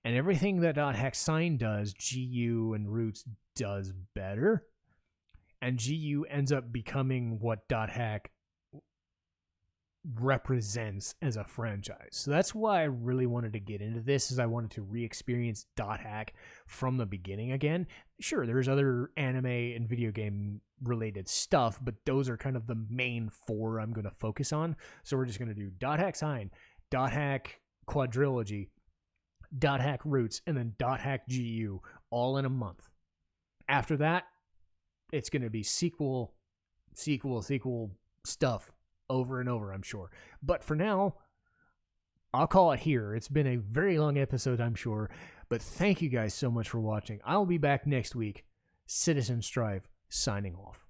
And everything that .hack Sign does, GU and Roots does better. And GU ends up becoming what .hack represents as a franchise. So that's why I really wanted to get into this, is I wanted to re-experience .hack from the beginning again. Sure, there's other anime and video game related stuff, but those are kind of the main four I'm going to focus on. So we're just going to do .hack Sign, .hack Quadrilogy, .hack Roots, and then .hack GU all in a month. After that, it's going to be sequel stuff over and over, I'm sure. But for now, I'll call it here. It's been a very long episode, I'm sure. But thank you guys so much for watching. I'll be back next week. Citizen Strife, signing off.